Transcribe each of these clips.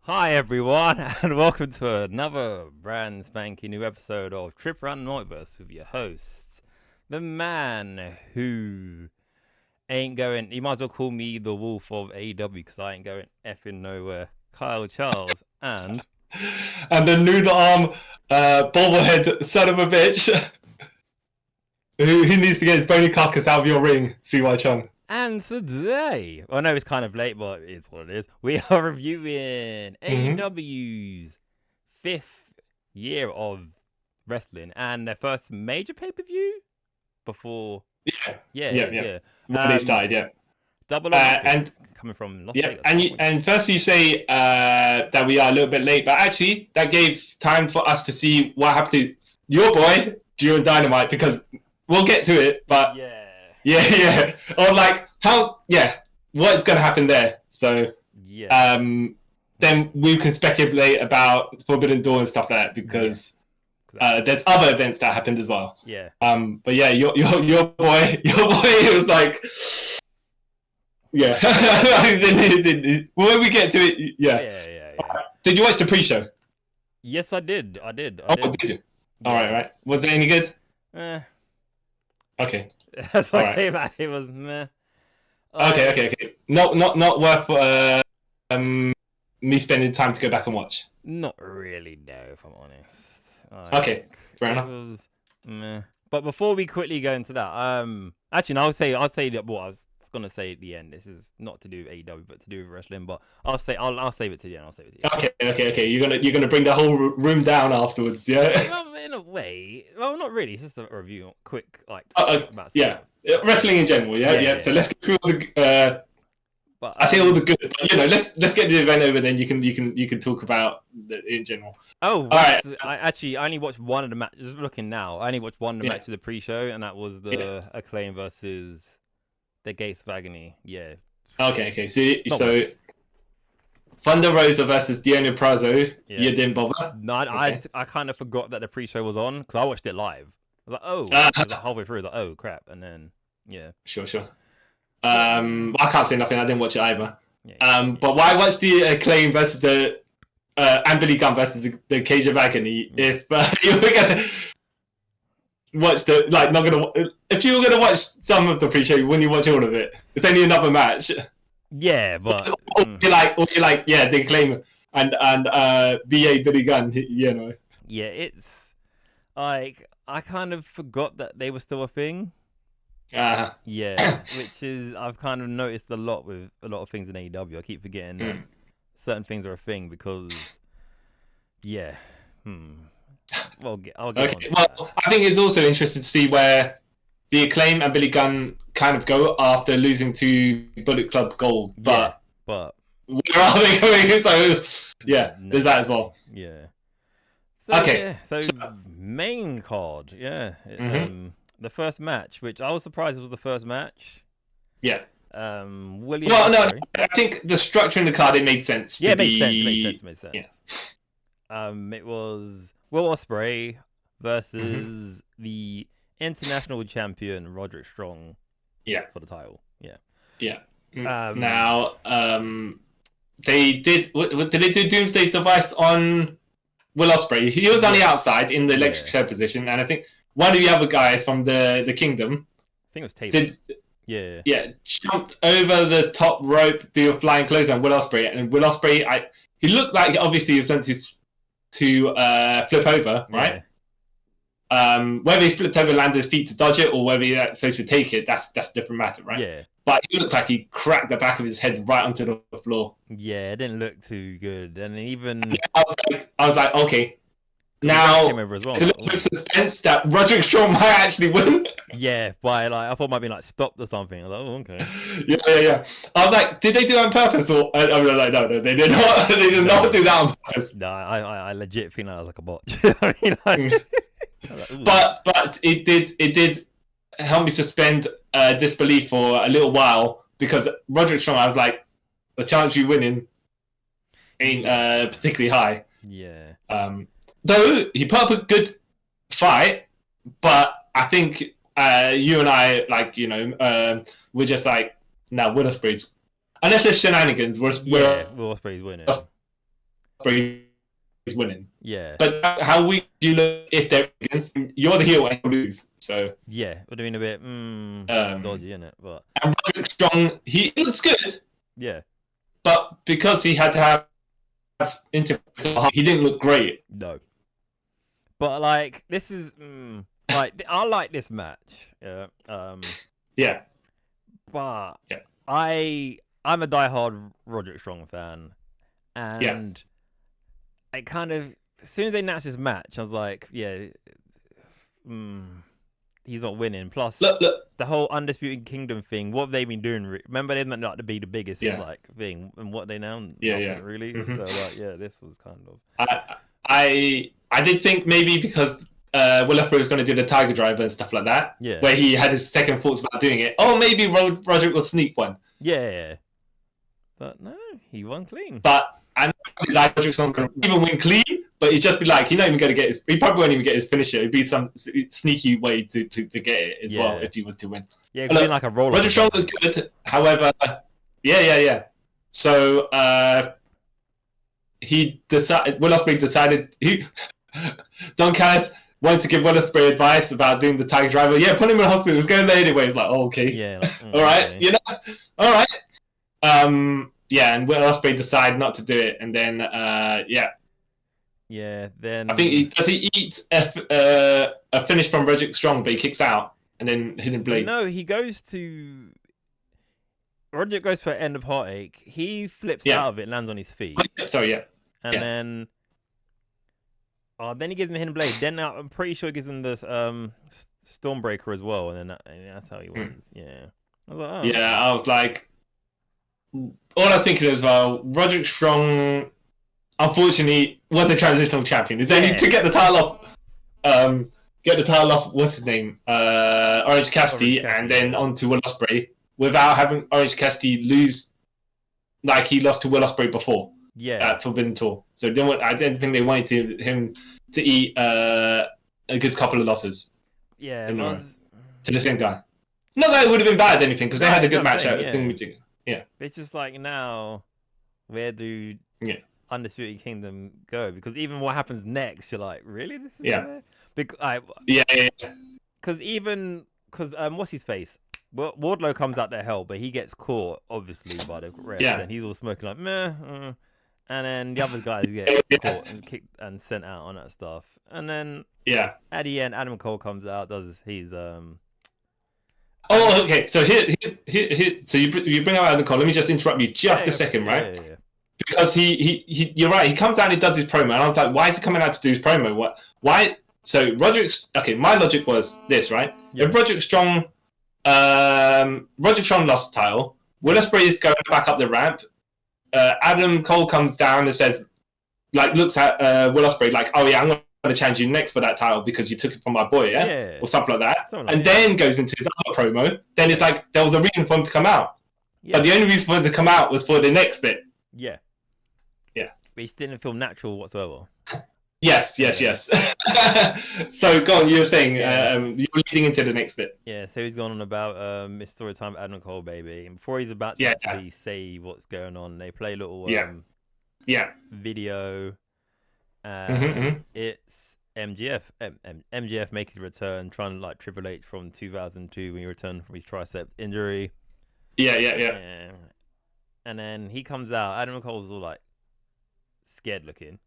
Hi everyone, and welcome to another brand spanking new episode of Trip Around the Multiverse with your hosts, the man who ain't going. You might as well call me the Wolf of AEW because I ain't going effing nowhere. Kyle Charles and the noodle arm bobblehead son of a bitch who needs to get his bony carcass out of your ring, CY Chung. And today, I know it's kind of late, but it's what it is. We are reviewing AEW's 5th year of wrestling and their first major pay-per-view before. Yeah. When they started, yeah. Double and coming from Las Vegas. And first you say that we are a little bit late, but actually that gave time for us to see what happened to your boy during Dynamite, because we'll get to it, but yeah. Or like what's gonna happen there. So then we can speculate about Forbidden Door and stuff like that, because there's other events that happened as well. Yeah. But yeah, your boy was like, yeah. When we get to it, Yeah. Did you watch the pre-show? Yes, I did. Did you? All right. Was it any good? Okay. That's what I say about it. Was meh. Okay. Not worth me spending time to go back and watch. Not really, no, if I'm honest. Okay, fair enough. It was meh. But before we quickly go into that, actually, no, I'll say that. What I was gonna say at the end. This is not to do with AEW, but to do with wrestling. But I'll save it to the end. Okay. You're gonna bring the whole room down afterwards, yeah? Well, in a way, well, not really. It's just a review, quick, like. About wrestling in general, yeah. So let's get through all the. But I say all the good, but let's get the event over. Then you can talk about in general. Oh, all right. I only watched one of the matches. Just looking now, I only watched one of the matches of the pre-show, and that was the Acclaim versus the Gates of Agony. Yeah. Okay. So Thunder Rosa versus Deonna Purrazzo. Yeah. You didn't bother? No, I kind of forgot that the pre-show was on because I watched it live. I was like, I was like halfway through, like, oh crap, and then Sure. I can't say nothing. I didn't watch it either. But why watch the Acclaim versus the and Billy Gunn versus the Cage of Agony if you were gonna watch if you were gonna watch some of the pre-show, wouldn't you watch all of it? It's only another match. Yeah, but or you're like the Acclaim and BA Billy Gunn, Yeah, it's like I kind of forgot that they were still a thing. Yeah, which is I've kind of noticed a lot with a lot of things in AEW. I keep forgetting that certain things are a thing because Well, I'll get on. Well, I think it's also interesting to see where the Acclaim and Billy Gunn kind of go after losing to Bullet Club Gold, but where are they going? So there's that as well. Yeah. So, okay. So main card, the first match, which I was surprised was the first match. Yeah. William. Well, no, I think the structure in the card, it made sense. Yeah, it made sense. Yeah. It was Will Ospreay versus the international champion Roderick Strong. Yeah. For the title. Yeah. Yeah. Now, did they do Doomsday Device on Will Ospreay? He was on the outside in the electric chair position, and I think one of the other guys from the Kingdom, I think it was Taven. jumped over the top rope, do a flying clothesline. Will Ospreay, and Will Ospreay, he looked like obviously he was meant to flip over, right? Whether he flipped over, landed his feet to dodge it, or whether he's supposed to take it, that's a different matter, right? Yeah. But he looked like he cracked the back of his head right onto the floor. Yeah, it didn't look too good, and even I was like, okay. Now, it's a little bit of suspense that Roderick Strong might actually win. Yeah, but I thought it might be stopped or something. I was like, oh, okay. Yeah. I was like, did they do it on purpose? Or I was like, no, they did not. They did not do that on purpose. No, I legit think that was like a botch. But it did help me suspend disbelief for a little while, because Roderick Strong, I was like, the chance of you winning ain't particularly high. Yeah. Though he put up a good fight, but I think you and I, we're just like, no, Will Ospreay's, unless there's shenanigans, Will Ospreay's winning. Ospreay is winning. Yeah. But how weak do you look if they're against him? You're the heel and you lose. So yeah, would have been a bit dodgy, isn't it? But and Roderick Strong, he looks good. Yeah. But because he had to have he didn't look great. No. But like this is like I like this match. Yeah. Yeah. But yeah. I'm a diehard Roderick Strong fan, and I kind of as soon as they announced this match, I was like, yeah, he's not winning. Plus, look. The whole Undisputed Kingdom thing. What have they been doing? Remember, they meant not to be the biggest like thing, and what they now? Yeah. Really. Mm-hmm. So like, yeah, this was kind of. I did think maybe because Will Ospreay was going to do the Tiger Driver and stuff like that. Yeah. Where he had his second thoughts about doing it. Oh, maybe Roderick will sneak one. Yeah. But no, he won clean. But I know like Roderick's not going to even win clean, but he'd just be like, he's not even going to get his. He probably won't even get his finisher. It'd be some sneaky way to get it as well if he was to win. Yeah, it could be like a roller. Roderick Strong looked good. However, yeah. So he decided. Will Ospreay decided Don Callis wanted to give Will Ospreay advice about doing the Tiger Driver. Yeah, put him in the hospital. He was going there anyway. He's like, oh, okay. Yeah. Like, all right. Okay. You know. All right. Yeah, and Will Ospreay decided not to do it, and then Yeah. Then I think does he eat a finish from Roderick Strong, but he kicks out and then Hidden Blade. No, he goes to. Roderick goes for End of Heartache. He flips out of it, and lands on his feet. Sorry, yeah. And then he gives him a Hidden Blade. Then I'm pretty sure he gives him this Stormbreaker as well, and that's how he wins. Yeah. I was like, oh. Yeah, I was like, all I was thinking as well, Roderick Strong, unfortunately, was a transitional champion. Is only to get the title off, what's his name? Orange Cassidy, and then on to Will Ospreay, without having Orange Cassidy lose like he lost to Will Ospreay before. Yeah. At Forbidden Tour. So I don't think they wanted him to eat a good couple of losses. Yeah. To the same guy. Not that it would have been bad or anything, because they had a good match out. Yeah. It's just like now, where do Undisputed Kingdom go? Because even what happens next, you're like, really? This is there? Because what's his face? Wardlow comes out to hell, but he gets caught obviously by the refs, and he's all smoking like meh. And then the other guys get caught and kicked and sent out on that stuff. And then at the end, Adam Cole comes out, does his Oh, okay. So here. So you bring out Adam Cole. Let me just interrupt you just a second, right? Yeah. Because you're right. He comes out and he does his promo, and I was like, why is he coming out to do his promo? What? Why? So Roderick's okay. My logic was this, right? If Roderick Strong lost the title. Will Ospreay is going back up the ramp. Adam Cole comes down and says, like, looks at Will Ospreay like, oh yeah, I'm going to challenge you next for that title because you took it from my boy, or something like that. Then goes into his other promo. Then it's like there was a reason for him to come out, but the only reason for him to come out was for the next bit. Yeah. But he didn't feel natural whatsoever. Yes. So go on, you were saying you were leading into the next bit. Yeah, so he's gone on about his story time with Adam Cole, baby. And before he's about to actually say what's going on, they play a little video. It's MJF. MJF making a return, trying to like Triple H from 2002 when he returned from his tricep injury. Yeah. And then he comes out. Adam Cole's all like scared looking.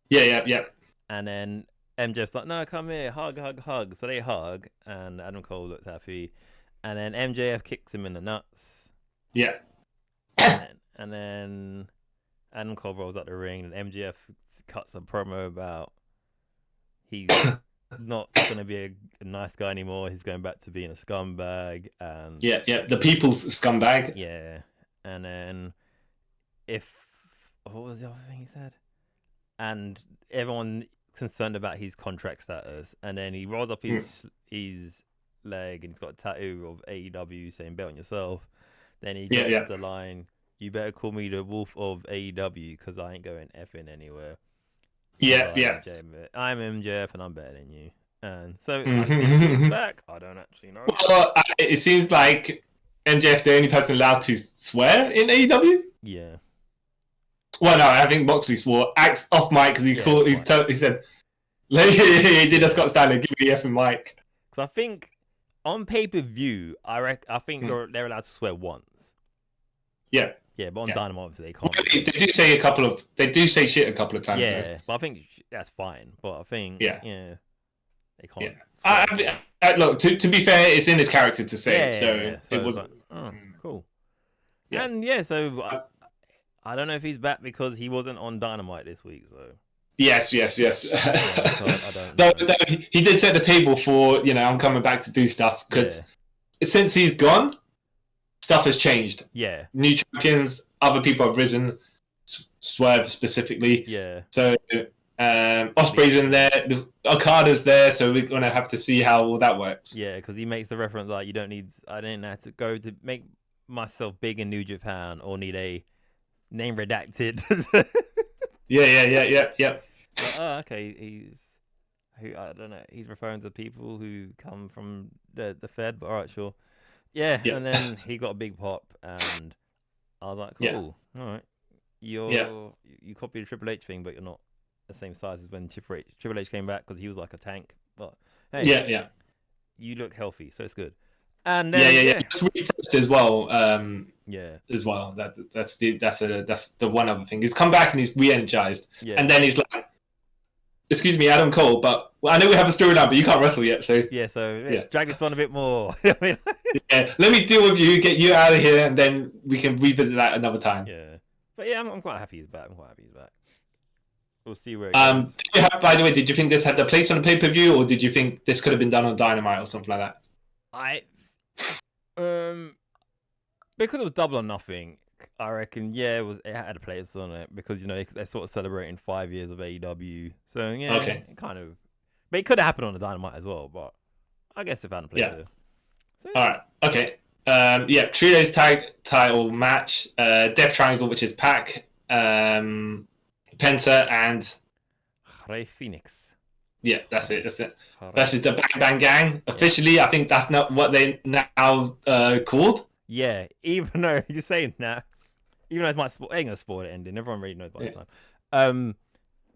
Yeah. And then MJF's like, no, come here, hug. So they hug, and Adam Cole looks happy. And then MJF kicks him in the nuts. Yeah. And then Adam Cole rolls out the ring, and MJF cuts a promo about he's not going to be a nice guy anymore. He's going back to being a scumbag. And the people's scumbag. Yeah. And then what was the other thing he said? And everyone concerned about his contract status, and then he rolls up his leg and he's got a tattoo of AEW saying "Bet on yourself." Then he gets the line, "You better call me the Wolf of AEW because I ain't going effing anywhere." I'm MJF and I'm better than you. And so I think he's back. I don't actually know. Well, it seems like MJF the only person allowed to swear in AEW. Yeah. Well, no, I think Moxley swore axe off mic because he said he did a Scott Steiner, give me the effing mic. Because I think on pay-per-view, I think they're allowed to swear once. Yeah. Yeah, but on Dynamite, obviously, they can't. Well, they do say shit a couple of times. Yeah, though. but I think that's fine. But I think, they can't. Yeah. Look, to be fair, it's in his character to say it, so it wasn't. Like, cool. Yeah. And so I don't know if he's back because he wasn't on Dynamite this week, so. Yes. I don't though he did set the table for, I'm coming back to do stuff, because since he's gone, stuff has changed. Yeah. New champions, other people have risen, Swerve specifically. Yeah. So Osprey's in there, Okada's there, so we're going to have to see how all that works. Yeah, because he makes the reference like, I didn't have to go to make myself big in New Japan or need a name redacted. Yeah. But, okay, I don't know, he's referring to people who come from the Fed, but alright, sure. Yeah, and then he got a big pop, and I was like, cool, alright. You copy the Triple H thing, but you're not the same size as when Triple H came back, because he was like a tank. But hey, you look healthy, so it's good. And then, It's refreshed as well. As well. That's the one other thing. He's come back and he's re-energized, and then he's like, "Excuse me, Adam Cole, but I know we have a storyline, but you can't wrestle yet, so let's drag this on a bit more." Let me deal with you, get you out of here, and then we can revisit that another time. Yeah, but I'm quite happy he's back. We'll see where it goes. By the way, did you think this had the place on the pay-per-view, or did you think this could have been done on Dynamite or something like that? Because it was Double or Nothing, I reckon, it had a place on it, because they're sort of celebrating 5 years of AEW, so it kind of, but it could have happened on the Dynamite as well, but I guess it found a place there. So, all right, okay. Trios tag title match, Death Triangle, which is Pac, Penta, and Rey Fenix. Yeah, that's it. Versus the Bang Bang Gang. Officially, I think that's not what they now called. Yeah, even though you're saying that, even though it's ain't gonna spoil the ending. Everyone already knows by the time.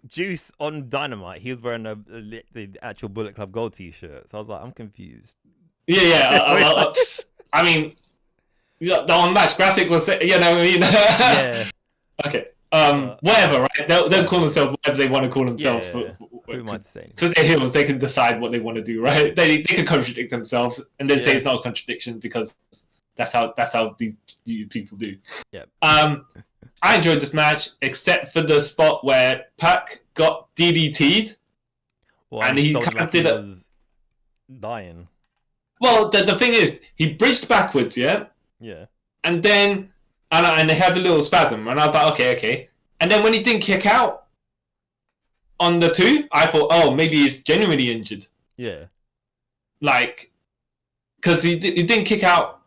Juice on Dynamite, he was wearing the actual Bullet Club Gold T-shirt. So I was like, I'm confused. Yeah. I mean, the on-match graphic was, Yeah. Okay. Whatever, right? They'll call themselves whatever they want to call themselves. Who am I to say? So they're heels. They can decide what they want to do, right? They can contradict themselves and then say it's not a contradiction, because that's how these people do. Yeah. I enjoyed this match, except for the spot where Pac got DDT'd, and he kind of did it. Dying. Well, the thing is, he bridged backwards, Yeah. And then, and they had a little spasm, and I was like, okay. And then when he didn't kick out on the 2, I thought, oh, maybe he's genuinely injured. Yeah. Like, because he didn't kick out.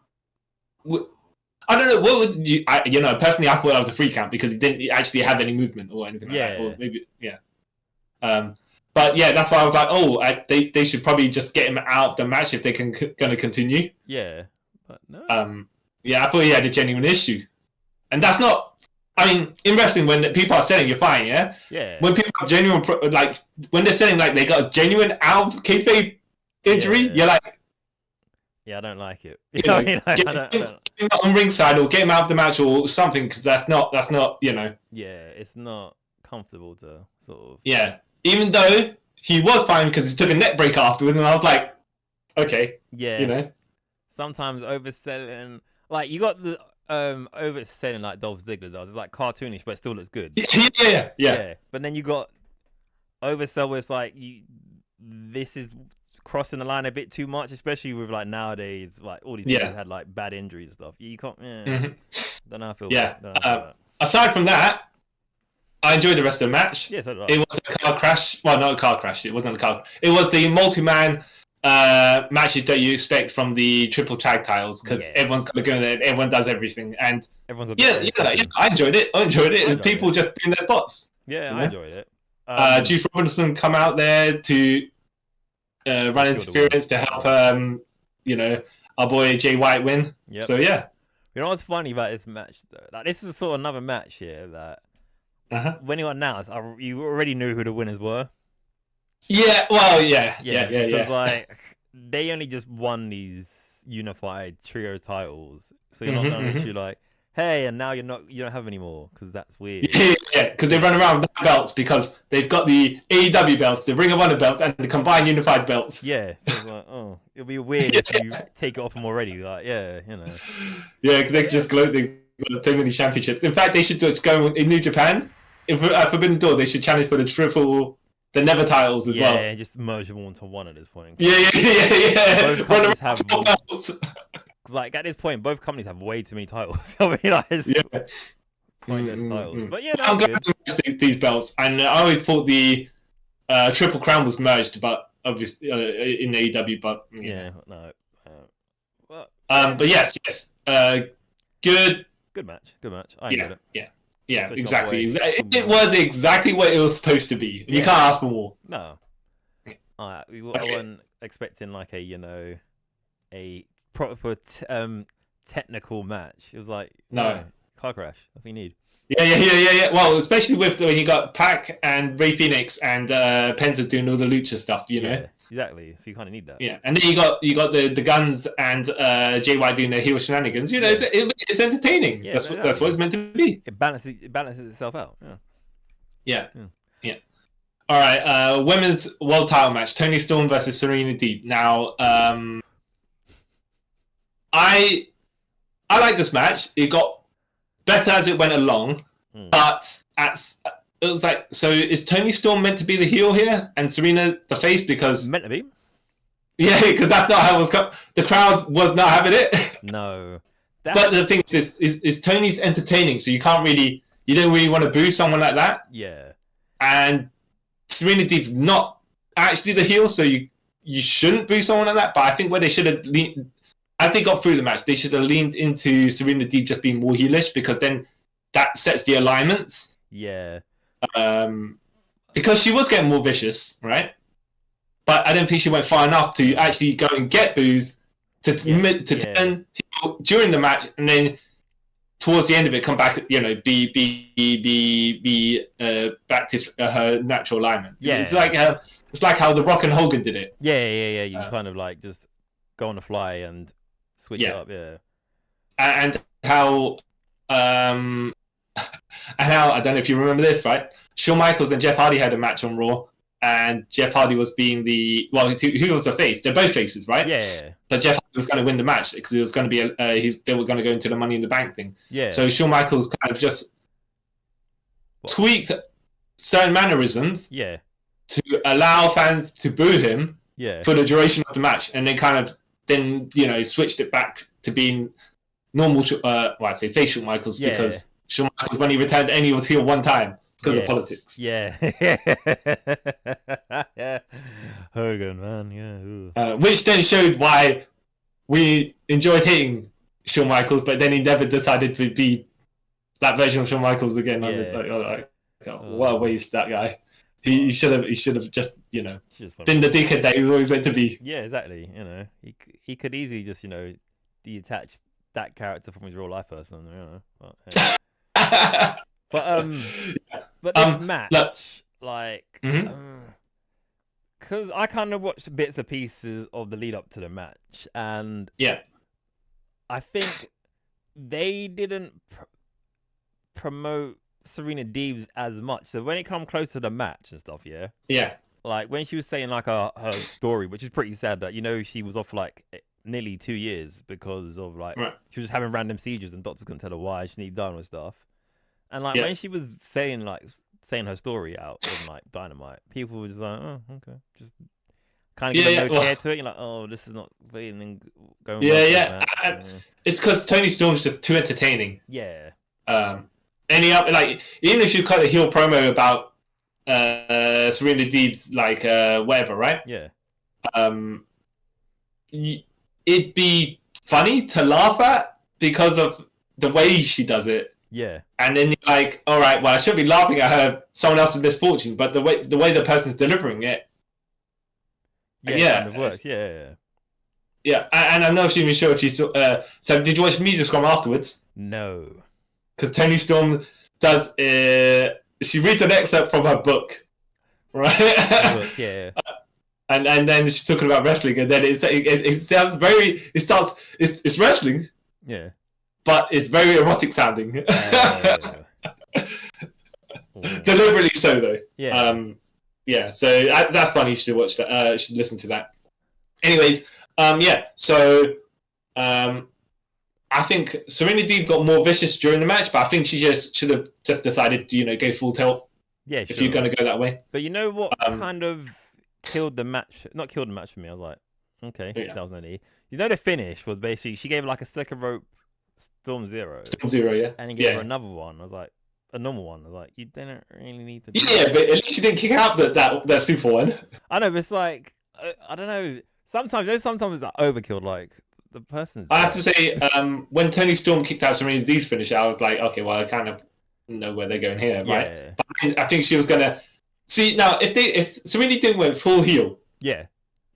I don't know, what would you, personally, I thought that was a free count, because he didn't actually have any movement or anything like that. Or maybe, but that's why I was like, they should probably just get him out of the match if they're going to continue. Yeah, but no. I thought he had a genuine issue. And that's not, I mean, in wrestling, when people are saying you're fine, Yeah. When people have genuine, when they're saying they got a genuine out of kayfabe injury, you're like, yeah, I don't like it. I don't. Get him on ringside or get him out of the match or something, because that's not. Yeah, it's not comfortable to sort of. Yeah, even though he was fine because he took a neck break afterwards, and I was like, okay. Yeah. Sometimes overselling, like you got the overselling like Dolph Ziggler does. It's like cartoonish, but it still looks good. Yeah. But then you got oversell where it's like this is crossing the line a bit too much, especially with like nowadays, like all these people had like bad injuries and stuff. You can't. Don't know how I feel. Aside from that, I enjoyed the rest of the match. Yes, I it was a car crash. Well, not a car crash. It wasn't a car. It was the multi-man matches that you expect from the triple tag titles, because everyone's got to go in there. Everyone does everything, and everyone's I enjoyed it. People just doing their spots. Yeah, I enjoyed it. Juice Robinson come out there to run interference to help our boy Jay White win. So you know what's funny about this match though? Like, this is sort of another match here that when it got announced, you already knew who the winners were. Yeah, well, yeah. Because like they only just won these unified trio titles, so you're not gonna literally like, hey, and now you don't have any more, because that's weird. Yeah, because they run around with belts because they've got the AEW belts, the Ring of Honor belts, and the combined unified belts. Yeah, so it's like, oh, it'll be weird if you take it off them already. Like, yeah, you know. Yeah, because they just gloat. They've got so many championships. In fact, they should just go in New Japan. If at Forbidden Door, they should challenge for the Never titles as well. Yeah, just merge them all into one at this point. Yeah. Both companies have belts. Like at this point, both companies have way too many titles. I mean, like, pointless titles. But yeah, I'm glad they merged these belts, and I always thought the Triple Crown was merged, but obviously in AEW. But but yes, good match. I enjoyed it. Yeah, exactly. It was exactly what it was supposed to be. You can't ask for more. No. I wasn't expecting like a proper technical match. It was like car crash. Nothing you need. Yeah. Well, especially when you got Pac and Ray Phoenix and Penta doing all the lucha stuff, you know. Exactly. So you kind of need that. Yeah, and then you got the Guns and JY doing their heel shenanigans. You know, it's entertaining. That's what it's meant to be. It balances itself out. Yeah. All right, women's world title match: Toni Storm versus Serena Deeb. Now, I like this match. It got better as it went along, but it was like, so is Toni Storm meant to be the heel here and Serena the face? Because meant to be. Yeah, because that's not how it was. The crowd was not having it. No. But the thing is Tony's entertaining, so you don't really want to boo someone like that. Yeah. And Serena Deeb's not actually the heel, so you shouldn't boo someone like that. But I think where they should have leaned, as they got through the match, they should have leaned into Serena Deeb just being more heelish, because then that sets the alignments. Yeah. Because she was getting more vicious, right? But I don't think she went far enough to actually go and get boos to turn heel during the match, and then towards the end of it come back, be back to her natural alignment. Yeah, it's like how The Rock and Hogan did it. Yeah. You kind of like just go on the fly and switch it up. Yeah, and how I don't know if you remember this, right? Shawn Michaels and Jeff Hardy had a match on Raw, and Jeff Hardy was being who was the face? They're both faces, right? Yeah. But Jeff Hardy was going to win the match because it was going to be they were going to go into the Money in the Bank thing. Yeah. So Shawn Michaels kind of just tweaked certain mannerisms. Yeah. To allow fans to boo him. Yeah. For the duration of the match, and then switched it back to being normal. I'd say face Shawn Michaels, because Shawn Michaels, when he returned, he was heel one time because of politics. Yeah. Yeah. Hogan, man. Yeah. Which then showed why we enjoyed hating Shawn Michaels, but then he never decided to be that version of Shawn Michaels again. And it's like, what a waste, that guy. He should have just been the dickhead that he was always meant to be. Yeah, exactly. He could easily just detach that character from his real life person. But, hey. But this match, because I kind of watched bits and pieces of the lead up to the match, and I think they didn't promote Serena Deeb as much. So when it come close to the match and stuff, like when she was saying like her story, which is pretty sad, that she was off like nearly 2 years because of she was having random seizures and doctors couldn't tell her why, she needed done with stuff. And when she was saying her story out on Dynamite, people were just like, oh, okay, just kind of giving no care to it. You're like, oh, this is not going well. It's because Toni Storm's just too entertaining. Yeah. Even if you cut a heel promo about Serena Deeb's whatever, right? Yeah. It'd be funny to laugh at because of the way she does it. Yeah. And then you're like, all right, well, I should be laughing at her, someone else's misfortune, but the way the person's delivering it. Yeah. It works. Yeah. Yeah, and I'm not even sure if you saw. So did you watch Media Scrum afterwards? No. Because Toni Storm does. she reads an excerpt from her book, right? Look, yeah. And then she's talking about wrestling, and then it sounds very. It starts. It's wrestling. Yeah. But it's very erotic sounding. Deliberately so, though. Yeah. Yeah. So that's funny. You should watch that. You should listen to that. Anyways, yeah. So, I think Serena Deeb got more vicious during the match, but I think she just should have just decided to, go full tilt. Yeah. If you're gonna go that way. But you know what kind of killed the match? Not killed the match for me. I was like, okay, that was no need. You know, the finish was basically she gave like a second rope Storm Zero. Storm Zero, yeah. And he gave her another one. I was like, a normal one. I was like, you didn't really need to. Yeah, but at least she didn't kick out that super one. I know, but it's like I don't know. Sometimes it's like overkill. Like the person. I have to say, when Toni Storm kicked out Serena Deeb's finish, I was like, okay, well, I kind of know where they're going here, right? Yeah. But I think she was gonna see now if Serena Deeb went full heel, yeah,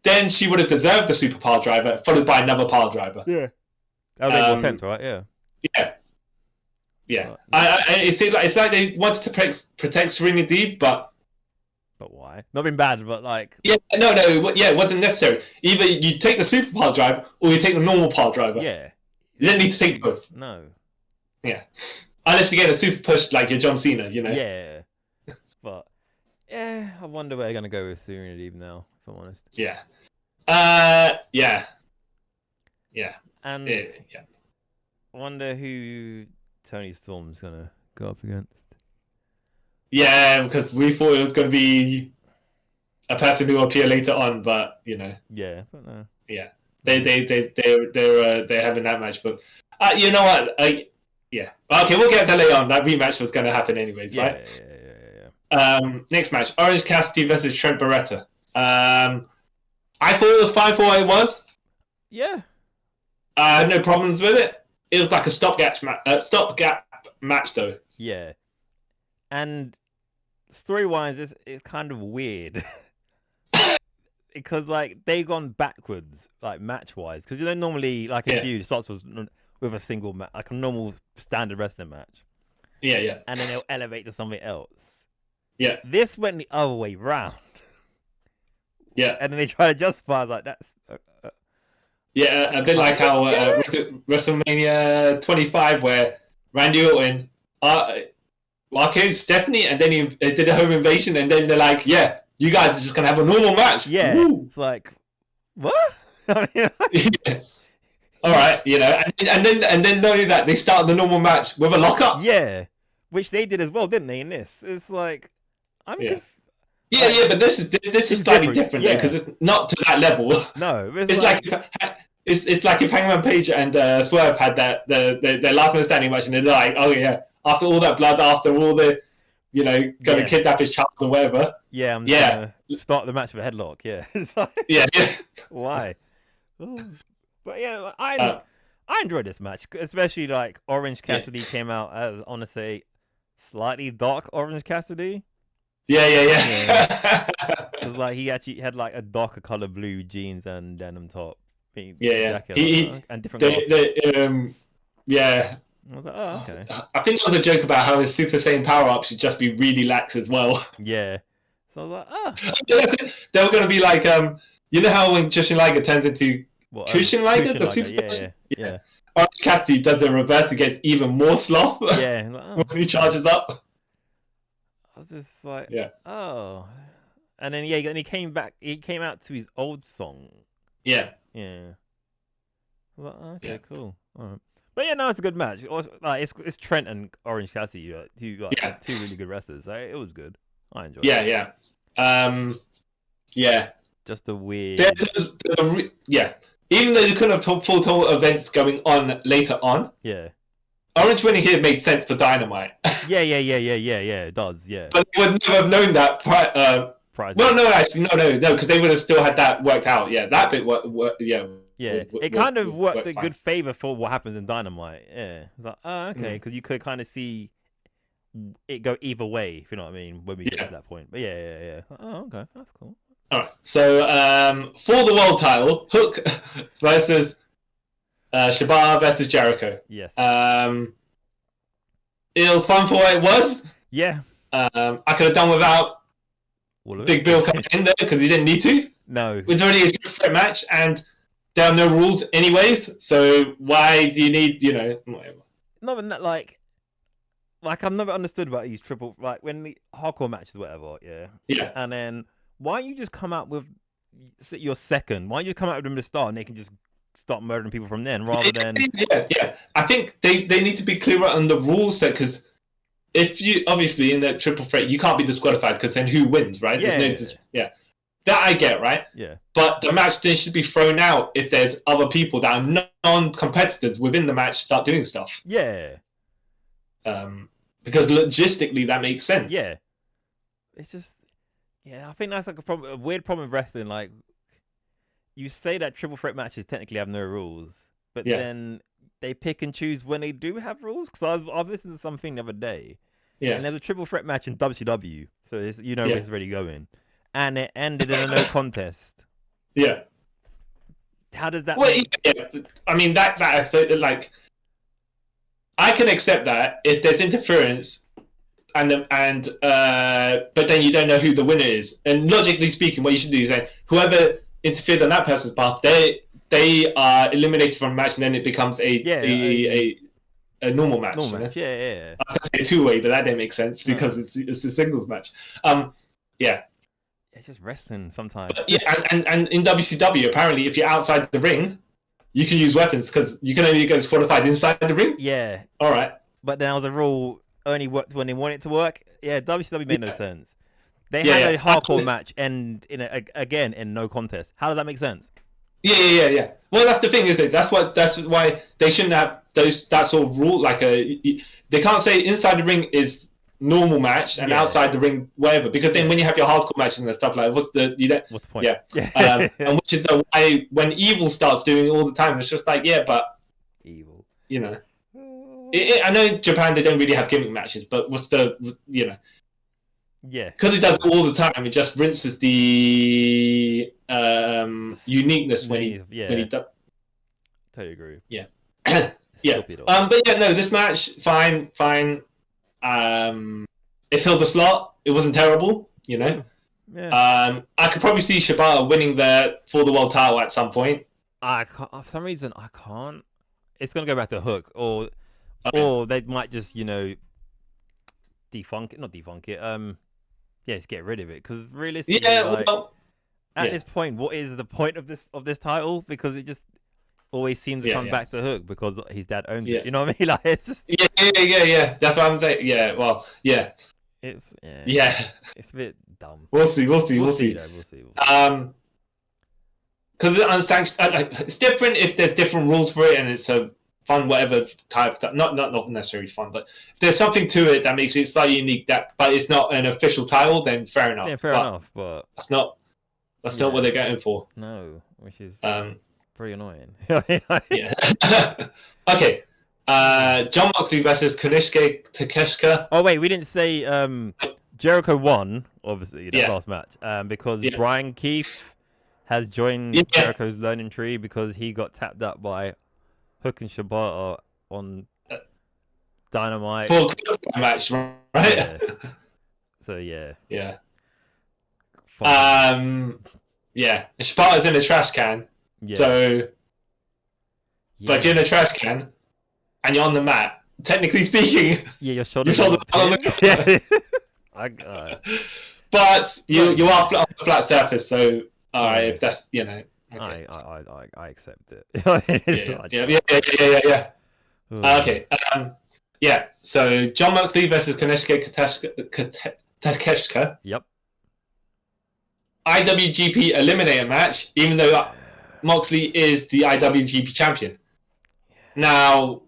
then she would have deserved the super pile driver, followed by another pile driver. Yeah, that would make more sense, right? Yeah. Yeah. It's like they wanted to protect Serena Deeb, but why? Not been bad, but like. Yeah, no, it wasn't necessary. Either you take the super pile driver or you take the normal pile driver. Yeah. You don't need to take both. No. Yeah. Unless you get a super push like your John Cena, Yeah. But yeah, I wonder where they're gonna go with Serena Deeb now, if I'm honest. Yeah. Yeah. And I wonder who Toni Storm's gonna go up against. Yeah, because we thought it was gonna be a person who will appear later on, but Yeah, but no. Yeah, they're having that match, but you know what? Yeah. Okay, we'll get to later on. That rematch was gonna happen anyways, right? Yeah. Next match: Orange Cassidy versus Trent Beretta. I thought it was fine for what it was. Yeah. I had no problems with it. It was like a stopgap match, though. Yeah. And story-wise, it's kind of weird. Because, like, they've gone backwards, like, match-wise. Because, normally, like, a feud starts with a single match, like a normal standard wrestling match. Yeah. And then they'll elevate to something else. Yeah. This went the other way round. Yeah. And then they try to justify, like, that's... Yeah, a bit like how WrestleMania 25, where Randy Orton, Arcade Stephanie, and then he did a home invasion, and then they're like, yeah, you guys are just going to have a normal match. Yeah. Woo. It's like, what? Yeah. All right, and then not only that, they started the normal match with a lockup. Yeah, which they did as well, didn't they? In this, it's like, Yeah, but this is slightly different because it's not to that level. No, it's like it's like if Hangman Page and Swerve had their last man standing match, and they're like, oh yeah, after all that blood, after all the, going to kidnap his child or whatever. Yeah, I'm just gonna start the match with a headlock. Yeah, it's like, yeah. Why? But yeah, I enjoyed this match, especially like Orange Cassidy came out as, I want to say, slightly dark Orange Cassidy. Yeah. Because like he actually had like a darker color blue jeans and denim top. Yeah. And different glasses. Yeah. I was like, oh, okay. I think there was a joke about how his Super Saiyan power-up should just be really lax as well. Yeah. So I was like, they were going to be like, you know how when Jushin Liger turns into Cushion Liger, the Super Yeah. Orange Cassidy does the reverse and gets even more sloth. Yeah. Like, when he charges up. I was just like, oh. And then and he came back. He came out to his old song. Yeah. I was like, okay, cool. All right. But yeah, no, it's a good match. Like it's Trent and Orange Cassidy, two really good wrestlers. So it was good. I enjoyed it. Yeah. Just a weird. Even though you couldn't have full total events going on later on. Yeah. Orange winning here made sense for Dynamite. Yeah. It does. Yeah. But they would never have known that prior. Well, no, actually, no, because they would have still had that worked out. Yeah, that bit. It kind of worked in good favor for what happens in Dynamite. Yeah. It's like, okay, because you could kind of see it go either way, if you know what I mean, when we get to that point. But yeah. Oh, okay, that's cool. All right. So for the world title, Hook versus Shibata versus Jericho. Yes. It was fun for what it was. Yeah. I could have done without Big Bill coming in there because he didn't need to. No. It's already a triple threat match, and there are no rules anyways, so why do you need, whatever. No, but that, like I've never understood about these triple, like when the hardcore matches, whatever, yeah, and then why don't you just come out with your second? Why don't you come out with them to start, and they can just start murdering people from then, rather than I think they need to be clearer on the rules set, because if you obviously in the triple threat you can't be disqualified, because then who wins, right? That I get, right? Yeah. But the match then should be thrown out if there's other people that are non-competitors within the match start doing stuff. Yeah. Because logistically that makes sense. Yeah. It's just, I think that's like a weird problem with wrestling. Like, you say that triple threat matches technically have no rules, but then they pick and choose when they do have rules. Because I was listening to something the other day, and there's a triple threat match in WCW, so it's, where it's already going, and it ended in a no contest. Yeah. How does that? Well, I mean that aspect, like, I can accept that if there's interference, but then you don't know who the winner is. And logically speaking, what you should do is say whoever interfered on that person's path, they are eliminated from a match, and then it becomes a normal match. Normal match. Yeah. I was gonna say a 2-way, but that didn't make sense because it's a singles match. It's just wrestling sometimes. But, and in WCW, apparently, if you're outside the ring, you can use weapons because you can only get disqualified inside the ring. Yeah. All right. But then the rule only worked when they want it to work. Yeah, WCW made no sense. They had a hardcore match and again in no contest. How does that make sense? Yeah. Well, that's the thing, isn't it? That's why they shouldn't have that sort of rule. Like they can't say inside the ring is normal match and outside the ring whatever, because then when you have your hardcore matches and stuff, like what's the point? And which is why when Evil starts doing it all the time, it's just like but Evil, I know Japan they don't really have gimmick matches, but what's the because he does it all the time, it just rinses the uniqueness when he does. Totally agree. But this match fine. It filled the slot. It wasn't terrible, I could probably see Shibata winning for the world title at some point. For some reason, I can't. It's gonna go back to Hook, or they might just not defunk it. Just get rid of it, because realistically, at this point, what is the point of this title? Because it just always seems to come back to Hook because his dad owns it. You know what I mean? Like, it's just That's what I'm saying. It's it's a bit dumb. We'll see. We'll see. Because it's different if there's different rules for it and it's a fun whatever type. Not necessarily fun, but if there's something to it that makes it slightly unique. But it's not an official title, then fair enough. Yeah, fair enough. But that's not what they're going for. No, which is pretty annoying. Okay. John Moxley versus Konosuke Takeshita. Oh wait, we didn't say Jericho won, obviously, that last match. Because Brian Keith has joined Jericho's learning tree because he got tapped up by Hook and Shibata on Dynamite. For a match, right? So yeah. And Shibata's in a trash can. So, but if you're in a trash can and you're on the mat, technically speaking, your shoulders on the but you are on the flat surface. So, all right, if that's Okay. I accept it. Okay. So John Moxley versus Konosuke Takeshita. Yep. IWGP Eliminator match, even though Moxley is the IWGP champion. Now,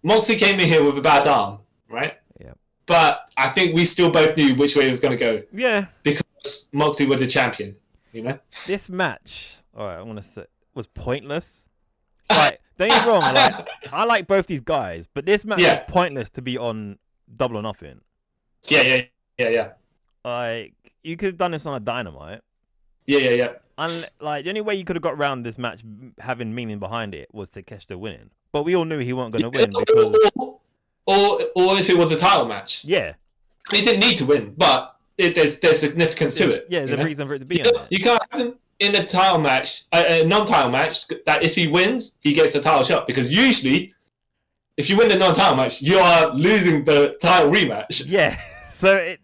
Moxley came in here with a bad arm, right? Yeah. But I think we still both knew which way it was going to go. Yeah. Because Moxley was the champion, This match, I'm going to say, was pointless. Like, don't get me wrong, I like both these guys, but this match was pointless to be on Double or Nothing. Yeah. Like, you could have done this on a Dynamite. Yeah. And the only way you could have got around this match having meaning behind it was Takeshita winning. But we all knew he wasn't going to win because... Or if it was a title match. Yeah. He didn't need to win, but there's significance to it. Yeah, the reason for it to be You can't have him in a title match, a non-title match, that if he wins, he gets a title shot. Because usually, if you win the non-title match, you are losing the title rematch. Yeah, so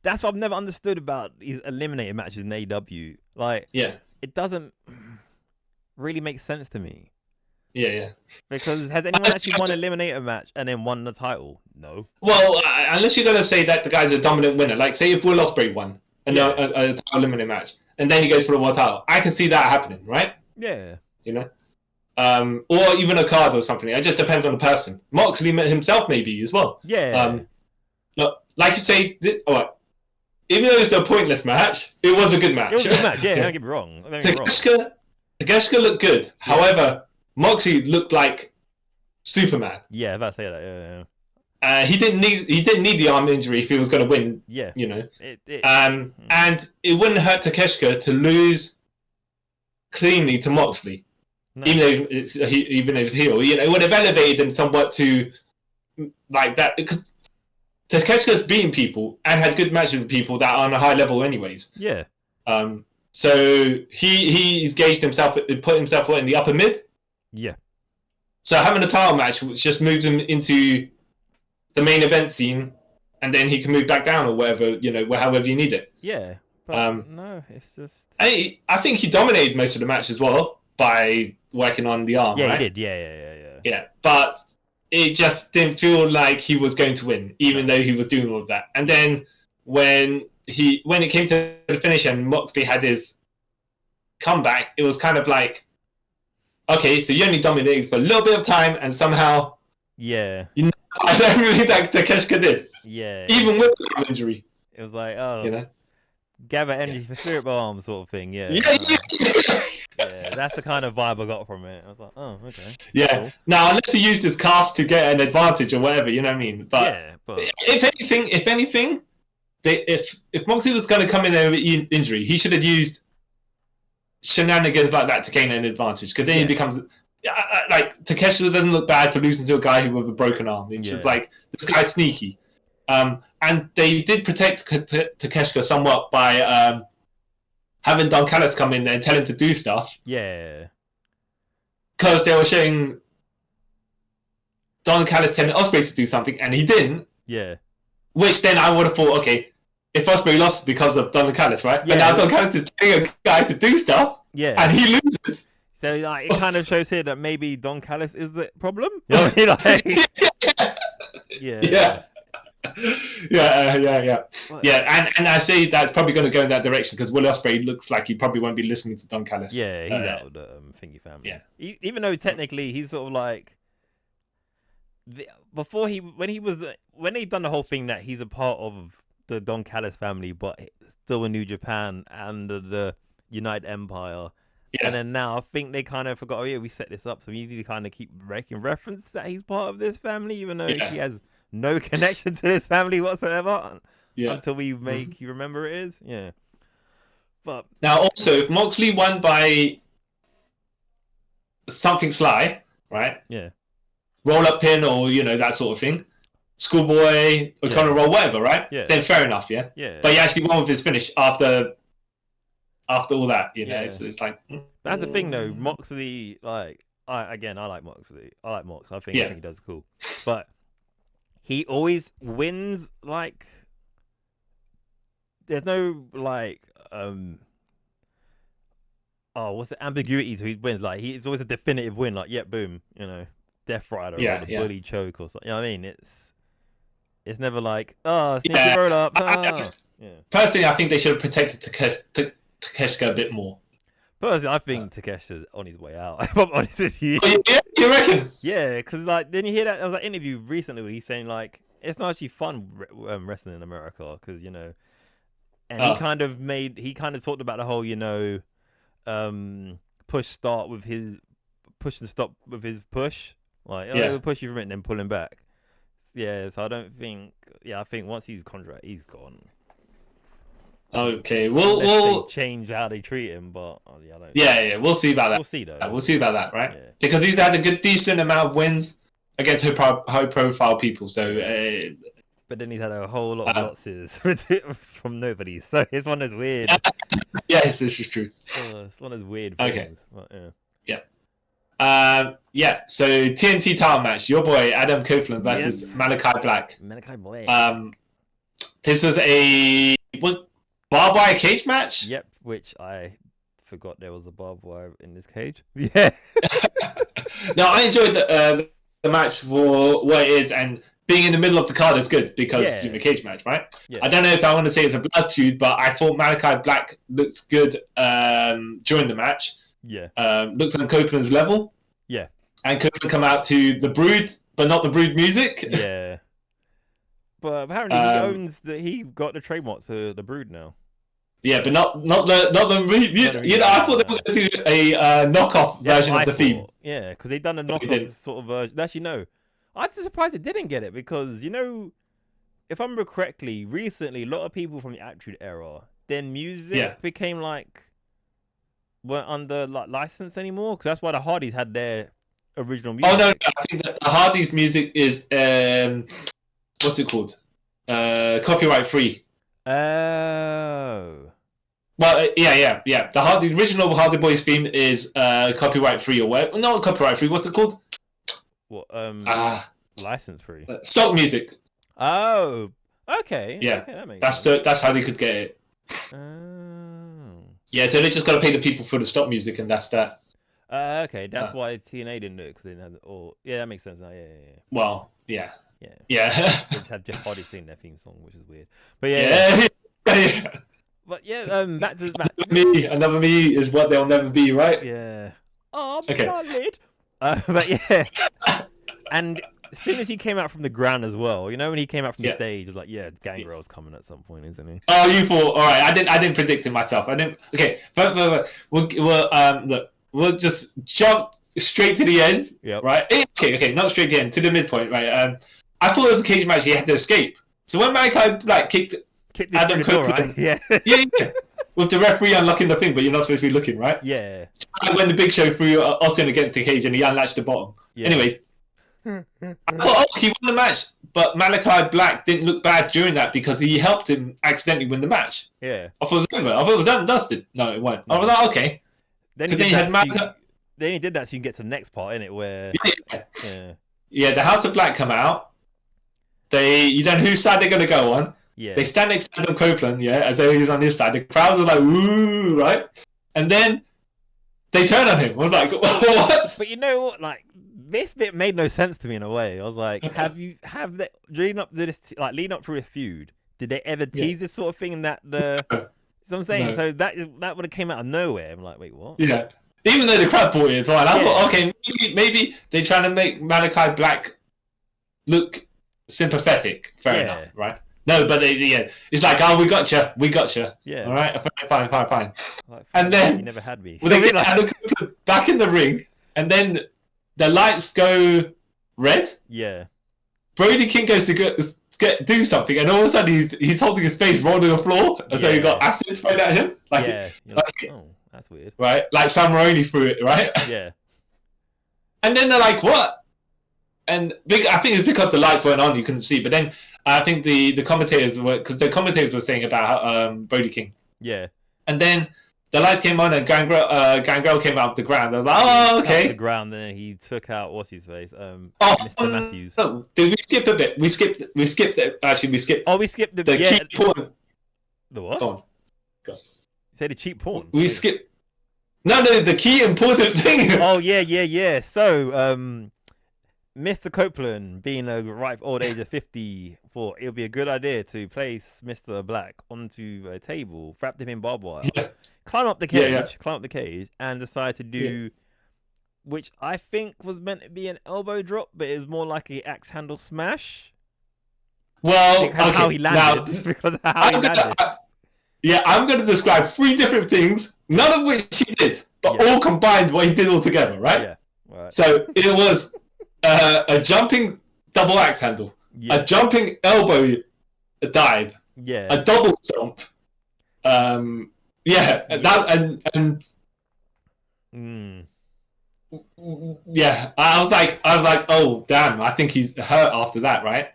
that's what I've never understood about these eliminator matches in AEW. Like, it doesn't really make sense to me. Yeah. Because has anyone actually won an eliminator match and then won the title? No. Well, unless you're going to say that the guy's a dominant winner. Like, say if Will Ospreay won a title eliminator match, and then he goes for the world title. I can see that happening, right? Yeah. You know? Or even Okada or something. It just depends on the person. Moxley himself maybe as well. Yeah. Look, like you say, even though it's a pointless match, it was a good match. It was a good match, yeah, don't get me wrong. Takeshita looked good. Yeah. However, Moxley looked like Superman. Yeah, if I say that, yeah. He didn't need the arm injury if he was going to win. Yeah, you know. And it wouldn't hurt Takeshita to lose cleanly to Moxley, even though it's heel. You know, it would have elevated him somewhat to like that because Takeshita's beaten people and had good matches with people that are on a high level, anyways. Yeah. So he's gauged himself, put himself in the upper mid. Yeah. So having a title match which just moves him into the main event scene, and then he can move back down or whatever, you know, however you need it. Yeah. But no, it's just. I think he dominated most of the match as well by working on the arm. Yeah, right? he did. Yeah. Yeah, but it just didn't feel like he was going to win, even though he was doing all of that. And then when it came to the finish and Moxley had his comeback, it was kind of like, okay, so you only dominated for a little bit of time, and somehow, I don't really think that Takeshita did. Yeah, even with the injury, it was like, gather energy for Spirit Bomb sort of thing. Yeah, that's the kind of vibe I got from it. I was like, oh, okay. Yeah. Cool. Now, unless he used his cast to get an advantage or whatever, you know what I mean? But if anything, if Moxley was going to come in there with injury, he should have used shenanigans like that to gain an advantage, because then he becomes like Takeshita doesn't look bad for losing to a guy who with a broken arm. It's just like, this guy's sneaky. And they did protect Takeshita somewhat by having Don Callis come in there and tell him to do stuff. Yeah. Because they were showing Don Callis telling Ospreay to do something, and he didn't. Yeah. Which then I would have thought, okay, if Ospreay lost because of Don Callis, right? Yeah. But now Don Callis is telling a guy to do stuff, and he loses. So like, it kind of shows here that maybe Don Callis is the problem. You know what I mean? Like, yeah. And I say that's probably going to go in that direction, because Will Ospreay looks like he probably won't be listening to Don Callis. Yeah, he's out of the Thingy family. Yeah, even though technically he's sort of like when he done the whole thing that he's a part of the Don Callis family, but still in New Japan and the United Empire. Yeah. And then now I think they kind of forgot, oh yeah, we set this up, so we need to kind of keep making reference that he's part of this family, even though he has no connection to this family whatsoever until we make you remember it is. Yeah. But now also, if Moxley won by something sly, right? Yeah. Roll up pin or, you know, that sort of thing. Schoolboy, O'Connor roll, whatever, right? Yeah. Then fair enough, yeah? Yeah. But he actually won with his finish after all that, you know? It's like... That's the thing, though. Moxley, like... I like Moxley. I like Mox. I think he does cool. But he always wins, like... There's no, like... what's the ambiguity to his wins? Like, it's always a definitive win. Like, boom, you know, Death Rider or the bully choke or something. You know what I mean? It's never like, sneaky roll up. Personally, I think they should have protected Takeshita a bit more. Personally, I think Takeshi's on his way out. If I'm honest with you. Yeah, you reckon? Yeah, because like, didn't you hear that? There was an interview recently where he's saying like, it's not actually fun wrestling in America, because, you know, and he kind of talked about the whole, you know, push and stop with his push, like he'll push you from it and then pull him back. So I don't think. I think once he's contract, he's gone. Okay, we'll change how they treat him, but I don't. Yeah, we'll see about that. We'll see though. We'll see about that, right? Yeah. Because he's had a decent amount of wins against high profile people, so But then he's had a whole lot of losses from nobody. So it's one of those weird. Yes, this is true. It's one of those weird things. Okay. But, yeah. So TNT title match. Your boy Adam Copeland versus Malachi Black. Malachi Black. This was a barbed wire cage match. Yep. Which I forgot there was a barbed wire in this cage. Yeah. No, I enjoyed the match for what it is, and being in the middle of the card is good because you're in a cage match, right? Yeah. I don't know if I want to say it's a blood feud, but I thought Malachi Black looked good during the match. Yeah. Looks on Copeland's level. Yeah. And Copeland come out to the Brood, but not the Brood music. Yeah. But apparently he got the trademark to the Brood now. Yeah, but not the music. You know, I thought they were going to do a knockoff version of the theme. Yeah, because they've done a knockoff sort of version. Actually, no. I'm surprised it didn't get it because, you know, if I remember correctly, recently, a lot of people from the Attitude Era, their music became like, weren't under like license anymore because that's why the Hardys had their original music. Oh, no, I think that the Hardys music is, what's it called? Copyright free. Oh. Well, yeah. The original Hardy Boys theme is copyright free or whatever. Not copyright free. What's it called? What? License free. Stock music. Oh. Okay. Yeah. Okay, that's how they could get it. Oh. Yeah. So they just got to pay the people for the stock music, and that's that. Okay. That's why TNA didn't do it because they didn't have. Yeah, that makes sense now. Yeah. Well, yeah. Yeah. They just had Jeff Hardy sing their theme song, which is weird. But yeah. But yeah, back to another me is what they'll never be, right? Yeah. Oh, solid. But yeah. And as soon as he came out from the ground as well, you know, when he came out from the stage, it was like, Gangrel's coming at some point, isn't he? Oh, you thought? All right, I didn't predict it myself. I didn't. Okay, but we'll just jump straight to the end, right? Okay, not straight to the end, to the midpoint, right? I thought it was a cage match he had to escape. So when Malachi Black kicked Adam Copeland, right? yeah, with the referee unlocking the thing, but you're not supposed to be looking, right? Yeah. Like when the Big Show threw Austin against the cage and he unlatched the bottom. Yeah. Anyways, I thought, he won the match, but Malachi Black didn't look bad during that because he helped him accidentally win the match. Yeah. I thought it was over. I thought it was done and dusted. No, it wasn't. No. I was like, okay. Then he had Malachi. Then he did that so you can get to the next part, innit? Where the House of Black come out. You don't know whose side they're going to go on. Yeah. They stand next to Adam Copeland, as though he was on his side. The crowd are like, ooh, right? And then they turn on him. I was like, what? But you know what? Like, this bit made no sense to me in a way. I was like, leading up through a feud, did they ever tease this sort of thing that the... So I'm saying, so that would have came out of nowhere. I'm like, wait, what? Yeah. Even though the crowd bought it, right? I thought, okay, maybe they're trying to make Malachi Black look sympathetic. Fair enough, right? No, but it's like, we got you. Yeah. All right, fine. Like, and then you never had me. Well, they get Adam Copeland back in the ring, and then the lights go red. Yeah. Brody King goes to do something, and all of a sudden he's holding his face, rolling on the floor, as though he got acid thrown at him. Like, You're like, oh, that's weird. Right, like Sam Maroney threw it, right? Yeah. And then they're like, what? And I think it's because the lights weren't on, you couldn't see. But then I think the commentators were saying about Brody King. Yeah. And then the lights came on and Gangrel came out of the ground. I was like, oh, okay. Out of the ground, then he took out what's his face, Mr. Matthews. So, did we skip a bit? We skipped it. Actually, we skipped. Oh, we skipped the cheap porn. The what? Go on. You say the cheap porn. We skipped. No, the key important thing. Oh yeah. So, Mr. Copeland, being a ripe old age of 50, thought it would be a good idea to place Mr. Black onto a table, wrapped him in barbed wire, climb up the cage, and decide to do, which I think was meant to be an elbow drop, but it was more like an axe handle smash. Well, because how he landed. Because of how he landed. I'm going to describe 3 different things, none of which he did, but all combined what he did all together, right? Yeah. Right. So it was a jumping double axe handle, a jumping elbow dive, a double stomp, I was like, oh damn, I think he's hurt after that, right?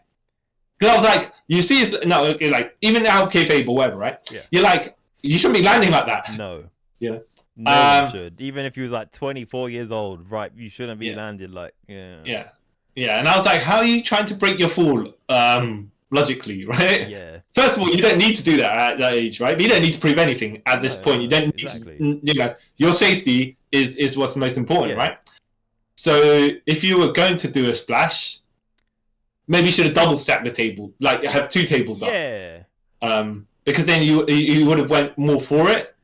Because I was like, you see, like even out of kayfabe or whatever, right? Yeah. You're like, you shouldn't be landing like that. No. Yeah. No one should. Even if he was like 24 years old, right? You shouldn't be landed like, Yeah. And I was like, how are you trying to break your fall logically, right? Yeah. First of all, you don't need to do that at that age, right? But you don't need to prove anything at this point. You don't need to, your safety is what's most important, right? So if you were going to do a splash, maybe you should have double stacked the table, like have 2 tables up. Yeah. Because then you would have went more for it.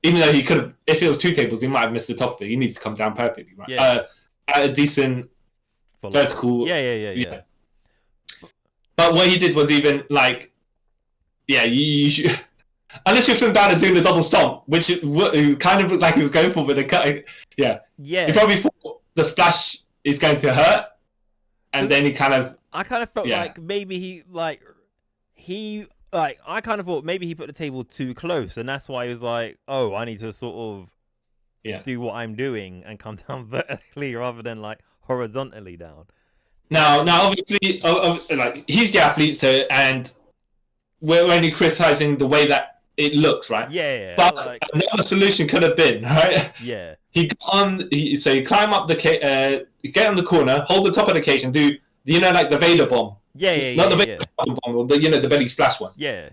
Even though he could have, if it was 2 tables, he might have missed the top of it. He needs to come down perfectly, right? Yeah. At a decent vertical. Yeah. But what he did was even like, you should, unless you're Finn Balor doing the double stomp, which it kind of looked like he was going for, but the cut, Yeah. He probably thought the splash is going to hurt, and then he kind of. I kind of felt like maybe I kind of thought maybe he put the table too close, and that's why he was like, "Oh, I need to sort of do what I'm doing and come down vertically rather than like horizontally down." Now, obviously, like he's the athlete, so and we're only criticizing the way that it looks, right? Yeah. But another solution could have been, right? Yeah. He climb up the get on the corner, hold the top of the cage, and do like the Vader bomb. Not the Vader bomb, but the belly splash one. Yeah.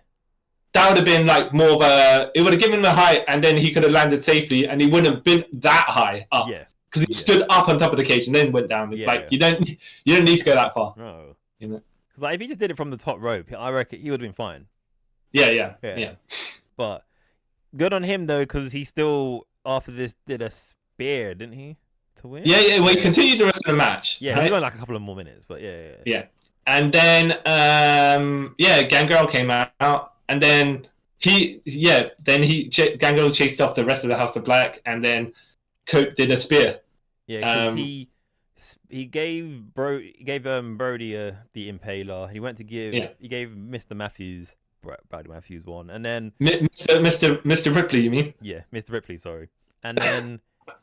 That would have been like more of a. It would have given him a height, and then he could have landed safely, and he wouldn't have been that high up. Yeah. Because he stood up on top of the cage and then went down. You don't need to go that far. No. Like if he just did it from the top rope, I reckon he would have been fine. Yeah. But good on him though, because he still after this did a spear, didn't he, to win? Yeah. Well, he continued the rest of the match. Yeah, he went like a couple of more minutes, but yeah. And then Gangrel came out, and then Gangrel chased off the rest of the House of Black, and then Cope did a spear. Yeah, because he gave Brody the Impaler. He went to he gave Mr. Matthews, Brady Matthews one, and then Mr. Ripley, you mean? Yeah, Mr. Ripley, sorry. And then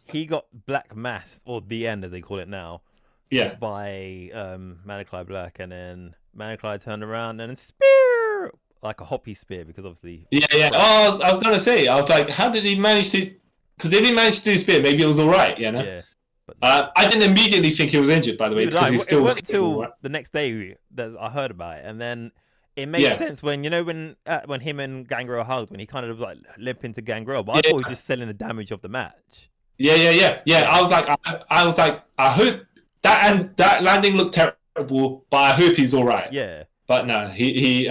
he got Black Mass, or the End as they call it now. Yeah. By Malachi Black, and then Malachi turned around and spear like a hoppy spear because obviously. Yeah. Oh, I was gonna say, I was like, how did he manage to? Because if he managed to do spear, maybe it was all right, Yeah. But I didn't immediately think he was injured, by the way, because he still was. It wasn't until the next day that I heard about it, and then it made sense when when him and Gangrel hugged, when he kind of was like limping to Gangrel, but I thought he was just selling the damage of the match. Yeah. I was like, I hope that landing looked terrible, but I hope he's all right. Yeah. But no, he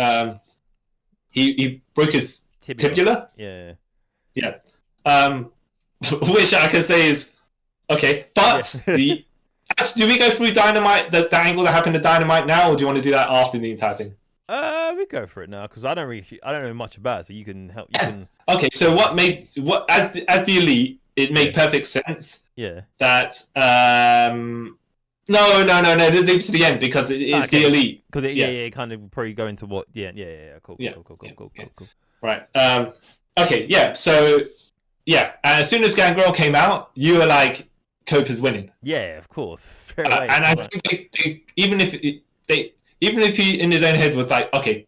broke his tibia. Yeah. Which I can say is okay, but do we go through Dynamite, the angle that happened to Dynamite now, or do you want to do that after the entire thing? We go for it now because I don't know much about it, so you can help. Okay, so as the Elite, it made perfect sense. Yeah. That no, they did to the end because it's the Elite. Because it kind of probably go into what? Yeah. Cool. Right. Okay. Yeah. So. Yeah, as soon as Gangrel came out, you were like, Cope is winning. Yeah, of course. Straight away, and I think they, even if he in his own head was like, okay,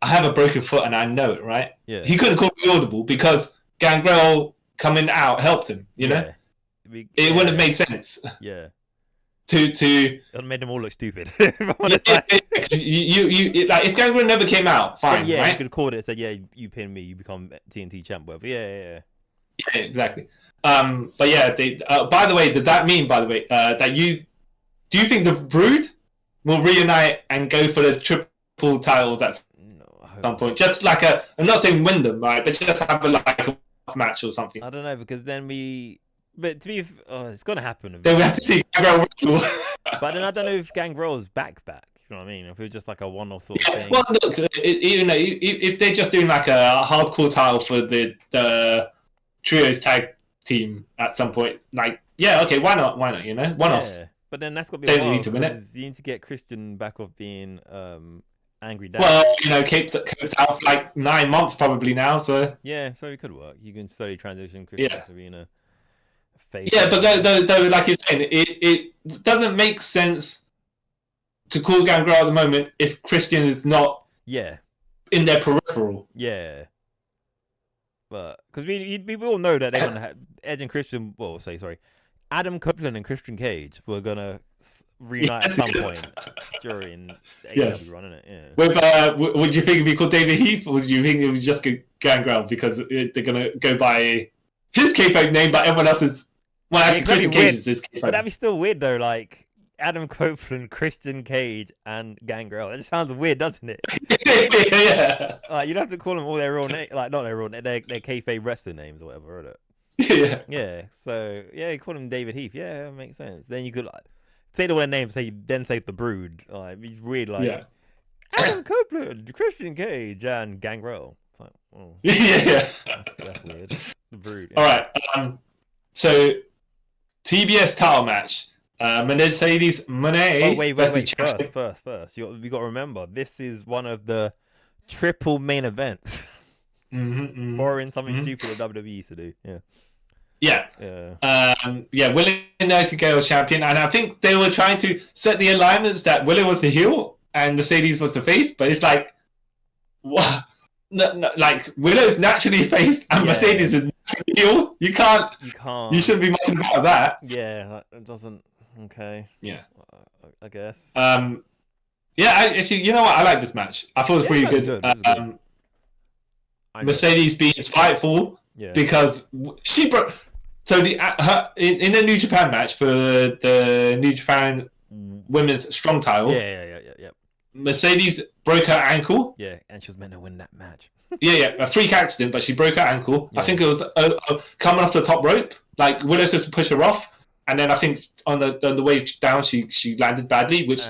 I have a broken foot and I know it, right? Yeah. He couldn't call the audible because Gangrel coming out helped him. You know, it wouldn't have made sense. Yeah. It made them all look stupid. You like if Gangrel never came out, fine. Yeah, right? you could have called it and said, "Yeah, you pin me, you become TNT champ." Whatever. Yeah, exactly. But yeah, by the way, does that mean, that do you think the Brood will reunite and go for the triple titles at some point? Just like I'm not saying win them, right? But just have a match or something. I don't know, because then but to be, it's gonna happen. Then we have to see Gangrel wrestle. But then I don't know if Gangrel's back. You know what I mean? If it was just like a one-off sort of thing. Well, look, if they're just doing like a hardcore title for the trios tag team at some point, like okay, why not? You know, one off. But then that's got to be. Don't need to win it. You need to get Christian back off being angry dad. Well, Cape's out for like 9 months probably now, so yeah, so it could work. You can slowly transition Christian to being a face. Yeah, but though, like you're saying, it doesn't make sense to call Gangrel at the moment if Christian is not in their peripheral. Yeah. But because we all know that they're gonna have Edge and Christian. Well, sorry, Adam Copeland and Christian Cage were gonna reunite at some point during the AEW run, innit? Yeah. With, would you think it'd be called David Heath, or would you think it was just Gangrel because they're gonna go by his kayfabe name, but everyone else's? Well, actually, Christian Cage is his kayfabe. But that'd be still weird though, like Adam Copeland, Christian Cage, and Gangrel. That just sounds weird, doesn't it? Yeah. You'd have to call them all their real name, like not their real name, their kayfabe wrestling names or whatever, isn't it? Yeah. Yeah. So you call him David Heath. Yeah, that makes sense. Then you could like say all their names, then say the Brood. Like it's weird, like Adam Copeland, Christian Cage, and Gangrel. It's like, oh, that's weird. The Brood. Yeah. All right. So TBS title match. Mercedes Mone. Oh wait. First. We got to remember this is one of the triple main events. Borrowing something stupid that WWE used to do. Willow Nightingale champion, and I think they were trying to set the alignments that Willow was the heel and Mercedes was the face, but it's like, what? No, like Willow's naturally face and Mercedes is naturally heel. You can't. You shouldn't be mucking about that. Yeah, it doesn't. Okay. Yeah. I guess. Actually, you know what? I like this match. I thought it was pretty good. Good. Mercedes being spiteful because she broke. So in the New Japan match for the New Japan Women's Strong Title. Yeah. Mercedes broke her ankle. Yeah, and she was meant to win that match. A freak accident, but she broke her ankle. I think it was coming off the top rope. Like Willow's supposed to push her off. And then I think on the way down, she landed badly, which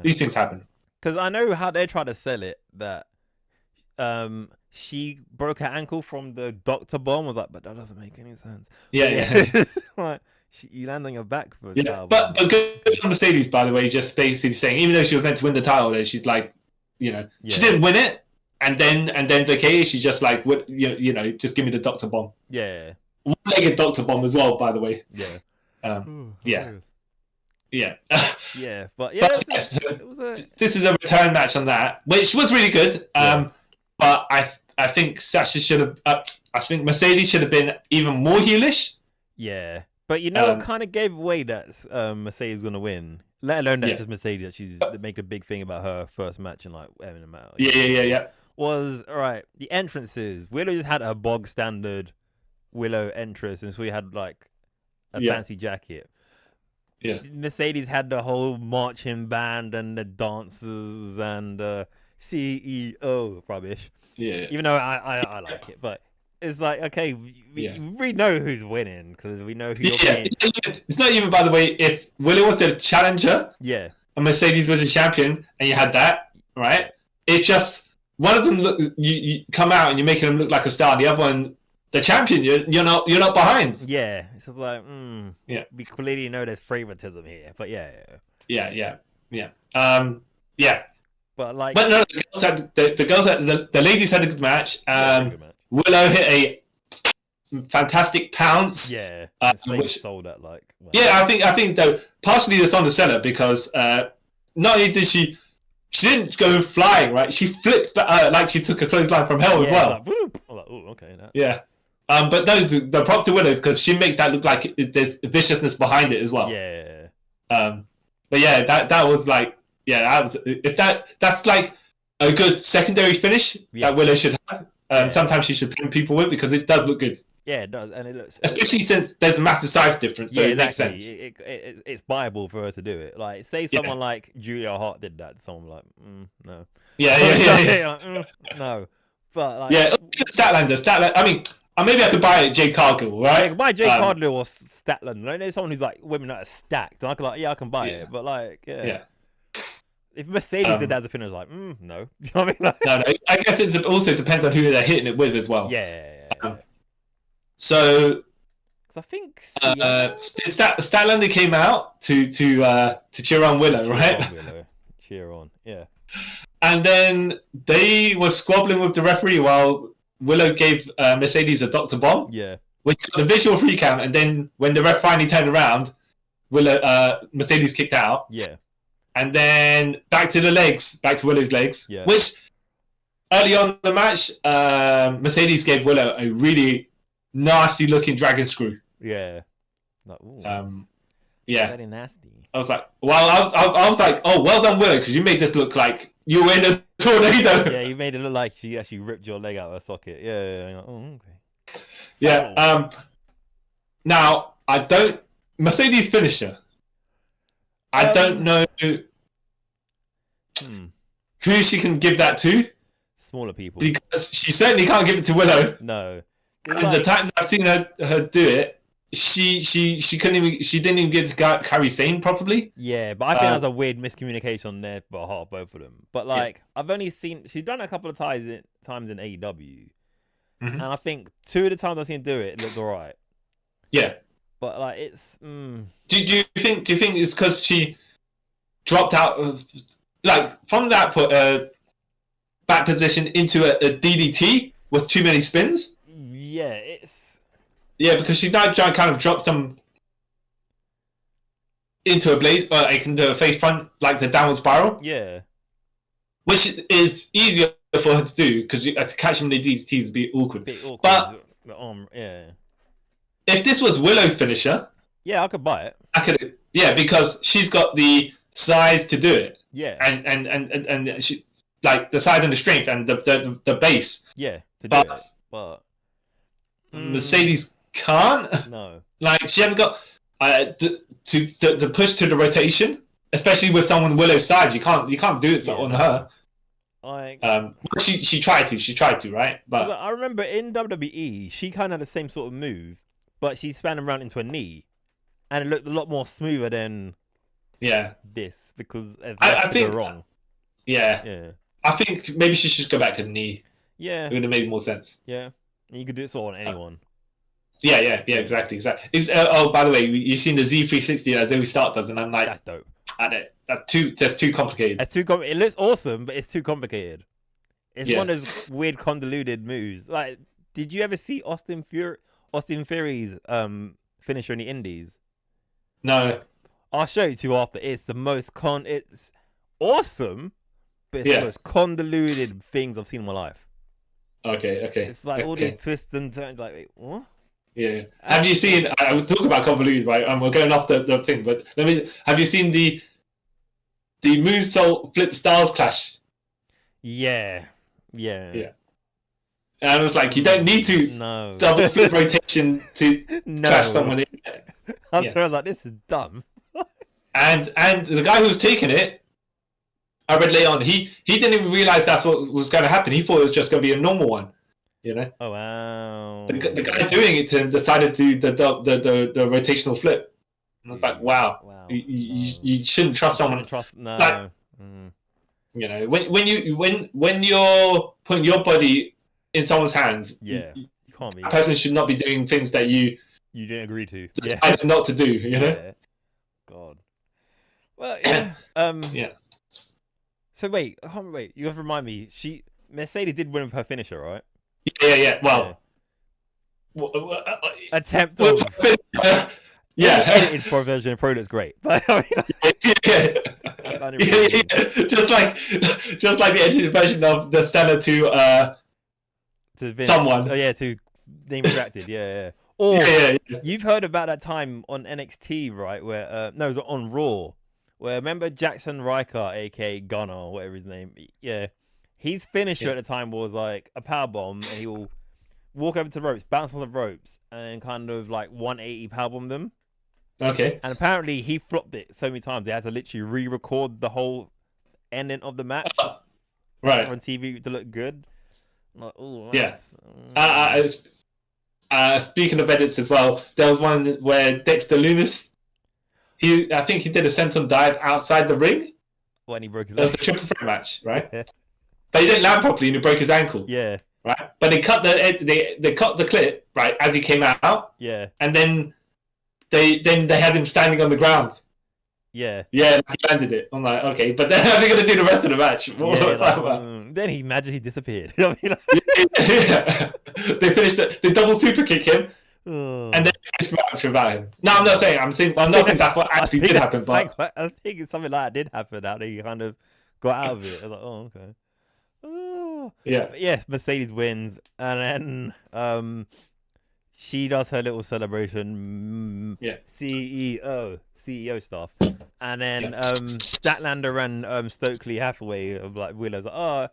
these things happen. Because I know how they try to sell it, that she broke her ankle from the doctor bomb. I was like, but that doesn't make any sense. Yeah. Like, you land on your back for a title. But good on Mercedes, by the way, just basically saying, even though she was meant to win the title, then she's like, she didn't win it, and then vacated. She just like, just give me the doctor bomb. Yeah. One-legged doctor bomb as well, by the way. Yeah. But this is a return match on that, which was really good. But I think Sasha should have. I think Mercedes should have been even more heelish. Yeah, but it kind of gave away that Mercedes was gonna win. Let alone that just Mercedes, that she's make a big thing about her first match and like having them out. Yeah. Was all right. The entrances. Willow just had a bog standard Willow entrance, and so we had like a fancy jacket. Yeah. Mercedes had the whole marching band and the dancers and CEO rubbish. Yeah. Even though I like it, but it's like, okay, we know who's winning because we know who you're playing. It's not even, by the way, if Willow was the challenger, and Mercedes was a champion, and you had that, right? It's just one of them you come out and you're making them look like a star, and the other one, the champion, you're not behind. Yeah, it's just like, we clearly know there's favoritism here, but yeah. But no, the ladies had a good match. Willow hit a fantastic pounce. Yeah, which sold at like. Wow. Yeah, I think though partially this on the seller because not only did she didn't go flying, right? She flipped like she took a clothesline from hell as well. Okay. Yeah. But no, the props to Willow because she makes that look like there's viciousness behind it as well. Yeah. But yeah, that was like, that was that's like a good secondary finish that Willow should have. Sometimes she should pin people with because it does look good. Yeah, it does, and it looks especially since there's a massive size difference, so it makes sense. It's viable for her to do it. Like, say someone like Julia Hart did that, someone like, no. Yeah. No, but like, Statlander. I mean, maybe I could buy Jade Cargill, right? I could buy Jade Cargill or Statlander. I know someone who's like women that are stacked, and I could I can buy it, but like, if Mercedes did that as a finish, like, no. You know what I mean? Like, no. I guess it also depends on who they're hitting it with as well. Yeah. So, I think Statlander came out to cheer on Willow, right? Cheer on, yeah. And then they were squabbling with the referee while Willow gave Mercedes a doctor bomb. Yeah. Which got the visual free count, and then when the ref finally turned around, Mercedes kicked out. Yeah. and then back to Willow's legs, which early on in the match, Mercedes gave Willow a really nasty looking dragon screw. Yeah. Like, ooh, very nasty. I was like, I was like, oh, well done, Willow, because you made this look like you were in a tornado. Yeah, you made it look like she actually ripped your leg out of her socket. Yeah. Like, oh, okay. So, yeah. Now Mercedes finisher. I don't know who she can give that to. Smaller people. Because she certainly can't give it to Willow. No. And the times I've seen her do it, she didn't even get to carry Sane properly. Yeah, but I think that's a weird miscommunication on their behalf, both of them. But like, I've only seen she's done it a couple of times in AEW, and I think 2 of the times I've seen her do it looked alright. Yeah, but like it's. Do you think it's because she dropped out of, like, from that back position into a DDT was too many spins? Yeah, it's. Yeah, because she's now trying to kind of drop some into a blade, into a face front, like the downward spiral. Yeah. Which is easier for her to do, because to catch him in the DDTs would be awkward. But if this was Willow's finisher... Yeah, I could buy it. Yeah, because she's got the size to do it. Yeah. And she, like, the size and the strength and the base. Yeah, to do it. But... Mercedes can't. No. Like, she hasn't got to push to the rotation, especially with someone Willow's side. You can't do it on her. Like, she tried to, right? But I remember in WWE, she kind of had the same sort of move, but she span around into a knee, and it looked a lot more smoother than this, because I think wrong. Yeah. I think maybe she should go back to the knee. Yeah, it would have made more sense. Yeah. You could do it sort of on anyone. Yeah, exactly. By the way, you've seen the Z360 as Zoe Stark does, and I'm like, that's dope. That's too complicated. It looks awesome, but it's too complicated. It's one of those weird convoluted moves. Like, did you ever see Austin Theory's finisher in the Indies? No. I'll show it to you after. It's the most it's awesome, but it's the most convoluted things I've seen in my life. Okay. It's like all these twists and turns. Like, wait, what? Yeah. Have you seen? I will talk about convoluted, right? We're going off the thing, but have you seen the moonsault flip styles clash? Yeah. And I was like, you don't need to double flip rotation to clash someone in. I was like, this is dumb. and the guy who was taking it, I read later on, he didn't even realize that's what was going to happen. He thought it was just going to be a normal one, you know. Oh wow! The guy doing it to him decided to do the rotational flip. And I was like, wow. You shouldn't trust someone. No. You know, when you're putting your body in someone's hands, you can't be. That person should not be doing things that you didn't agree to. Decided not to do. You know. Yeah. God. Well, yeah. So wait, you have to remind me. Mercedes did win with her finisher, right? Yeah. Well, attempt of edited for a version of Pro looks great, but I mean, just like the edited version of the Stella to someone. Oh yeah, to name reacted. Yeah. Or you've heard about that time on NXT, right? Where no, it was on Raw. Where remember Jackson Riker, aka Gunner, or whatever his name. Yeah, his finisher at the time was like a powerbomb, and he will walk over to the ropes, bounce on the ropes, and kind of like 180 powerbomb them. Okay. And apparently he flopped it so many times they had to literally re-record the whole ending of the match, right, on TV to look good. I'm like, oh, speaking of edits as well, there was one where Dexter Lumis. I think he did a senton dive outside the ring. When he broke his ankle. It was a triple threat match, right? But he didn't land properly and he broke his ankle. Yeah. Right? But they cut the clip, right, as he came out. Yeah. And then they had him standing on the ground. Yeah. Yeah, he landed it. I'm like, okay, but then how are they going to do the rest of the match? Then he magically disappeared. They finished they double super kick him. And then this match without him. No, I'm not saying. I'm not saying that's what actually did happen. But I was thinking something like that did happen. How they kind of got out of it. I was like, oh, okay. Oh. Yeah. But yes, Mercedes wins, and then she does her little celebration. Yeah. CEO stuff, and then Statlander and Stokely Hathaway of like Willow's like, oh,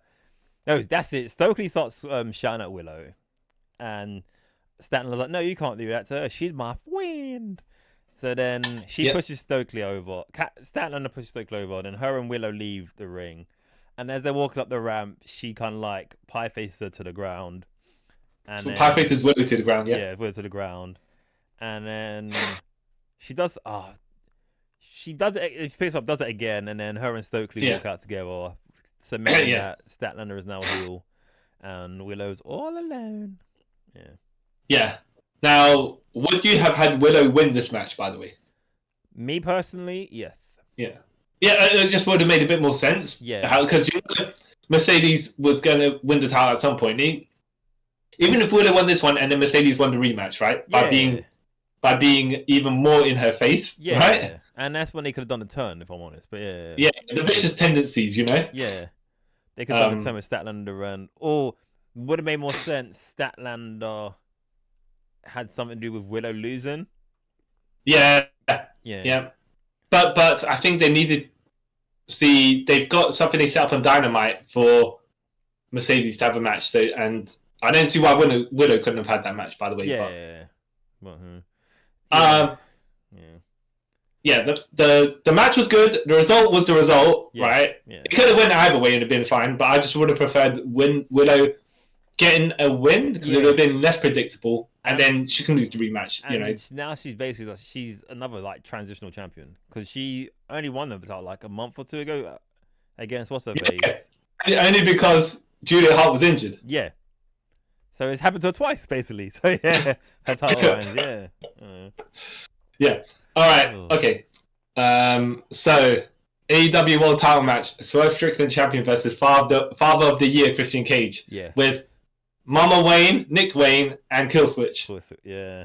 no, that's it. Stokely starts shouting at Willow, and Statlander's like, no, you can't do that to her. She's my friend. So then she pushes Stokely over. Statlander pushes Stokely over. Then her and Willow leave the ring. And as they're walking up the ramp, she kind of like pie faces her to the ground. And pie faces Willow to the ground, yeah, Willow to the ground. And then she does it. She picks up, does it again. And then her and Stokely walk out together. Cementing that Statlander is now a heel. And Willow's all alone. Yeah. Yeah. Now, would you have had Willow win this match, by the way? Me personally, yes. Yeah. Yeah, it just would have made a bit more sense. Yeah. Because Mercedes was going to win the title at some point. Even if Willow won this one and then Mercedes won the rematch, right? Yeah. By being even more in her face, right? Yeah. And that's when they could have done the turn, if I'm honest. But yeah. Yeah, the vicious tendencies, you know? Yeah. They could have done the turn with Statlander and... Or would have made more sense, Statlander had something to do with Willow losing. Yeah. But I think they needed... See, they've got something they set up on Dynamite for Mercedes to have a match. So, and I don't see why Willow couldn't have had that match, by the way. The match was good. The result was the result, right? Yeah. It could have went either way and it'd been fine, but I just would have preferred Willow getting a win because it would have been less predictable, and then she can lose the rematch. And now she's basically she's another like transitional champion because she only won the title like a month or two ago against what's her face. Only because Julia Hart was injured. Yeah. So it's happened to her twice, basically. So yeah, her title runs. Yeah. All right. Okay. So AEW World Title match: Swerve Strickland champion versus Father of the Year Christian Cage. Yeah. With Mama Wayne, Nick Wayne, and Killswitch. Yeah.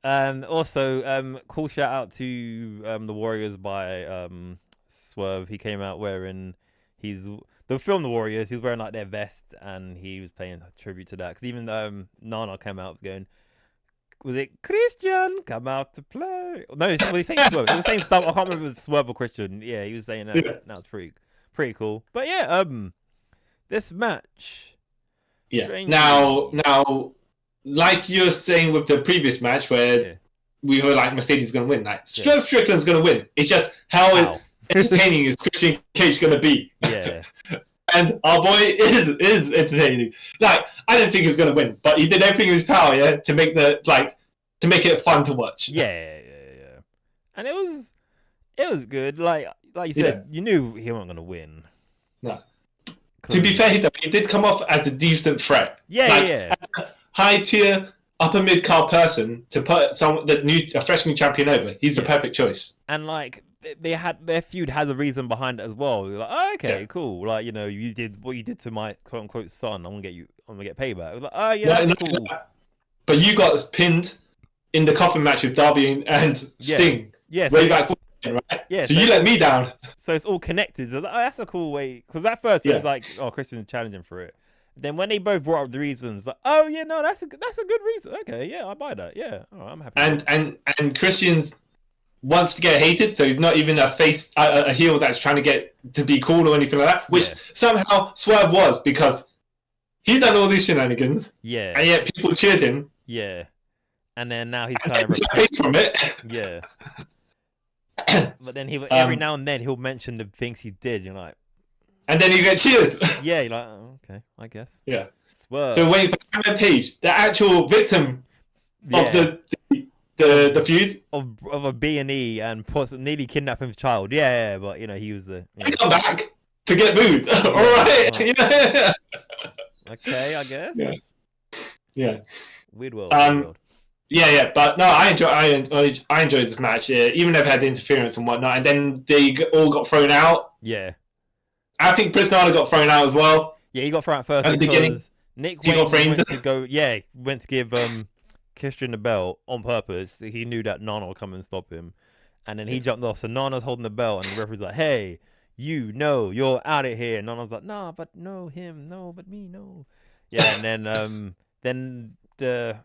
And also, cool shout out to the Warriors by Swerve. He came out wearing the film The Warriors. He was wearing like their vest, and he was paying tribute to that. Because even Nana came out going, was it Christian come out to play? No, he was saying Swerve. He was saying something. I can't remember if it was Swerve or Christian. Yeah, he was saying that. Yeah. That was pretty cool. But yeah, this match. Yeah. Now, like you were saying with the previous match, where we were like Mercedes is going to win. Like Swerve Strickland's going to win. It's just how entertaining is Christian Cage going to be? Yeah. And our boy is entertaining. Like I didn't think he was going to win, but he did everything in his power, to make it fun to watch. Yeah. And it was good. Like you said, you knew he wasn't going to win. No. To be fair, he did come off as a decent threat. Yeah. As a high tier, upper mid card person to put a fresh new champion over. He's the perfect choice. And like their feud has a reason behind it as well. You're like, oh, okay, cool. Like you did what you did to my quote unquote son. I'm gonna get payback. Like, oh yeah, that's cool. But you got pinned in the coffin match with Darby and Sting. Yeah. Way back. Right? Yeah, so you let me down. So it's all connected. So that's a cool way. Because at first it was like, oh, Christian's challenging for it. Then when they both brought up the reasons, like, oh yeah, no, that's a good reason. Okay, yeah, I buy that. Yeah, I'm happy. And Christian's wants to get hated, so he's not even a heel that's trying to get to be cool or anything like that. Which somehow Swerve was, because he's done all these shenanigans. Yeah. And yet people cheered him. Yeah. And then now he's kind of from it. Yeah. But then every now and then he'll mention the things he did. You're like, and then you get cheers. Yeah, you're like, oh, okay, I guess. Yeah. Swerve. So wait for Hannah Page, the actual victim of the feud of a B&E and nearly kidnapping his child. Yeah, but he was the. He come back to get booed. All right. Yeah. Okay, I guess. Yeah. Weird world. Yeah, but no, I enjoyed this match, even though they had the interference and whatnot, and then they all got thrown out. Yeah. I think Prisnada got thrown out as well. Yeah, he got thrown out first at the beginning. Nick Wayne went to give Christian the belt on purpose. He knew that Nana would come and stop him, and then he jumped off. So Nana's holding the belt, and the referee's like, "Hey, you know, you're out of here." And Nana's like, "Nah, but no, him, no, but me, no." Yeah, and then I'm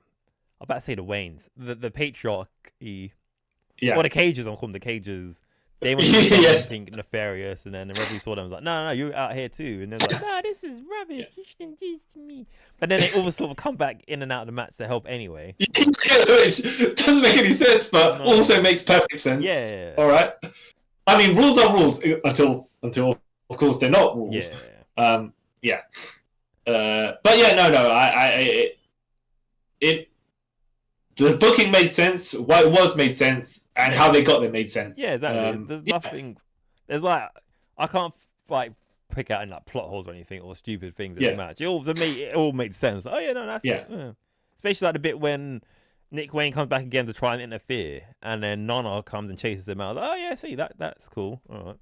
about to say the Waynes, the patriarchy, or the Cages. I'm calling them the Cages. They went to do something nefarious, and then the referee saw them and was like, no, you're out here too. And they're like, nah, this is rubbish. You shouldn't do this to me. But then they all sort of come back in and out of the match to help anyway. Which doesn't make any sense, but also makes perfect sense. Yeah. All right. I mean, rules are rules until of course they're not rules. Yeah. But yeah, no. The booking made sense. Why it was made sense, and how they got there made sense. Yeah, exactly. There's nothing. There's like I can't like pick out any like plot holes or anything or stupid things in the match. It all made sense. Oh yeah, no, that's especially like the bit when Nick Wayne comes back again to try and interfere, and then Nana comes and chases him out. Like, oh yeah, see that's cool. All right,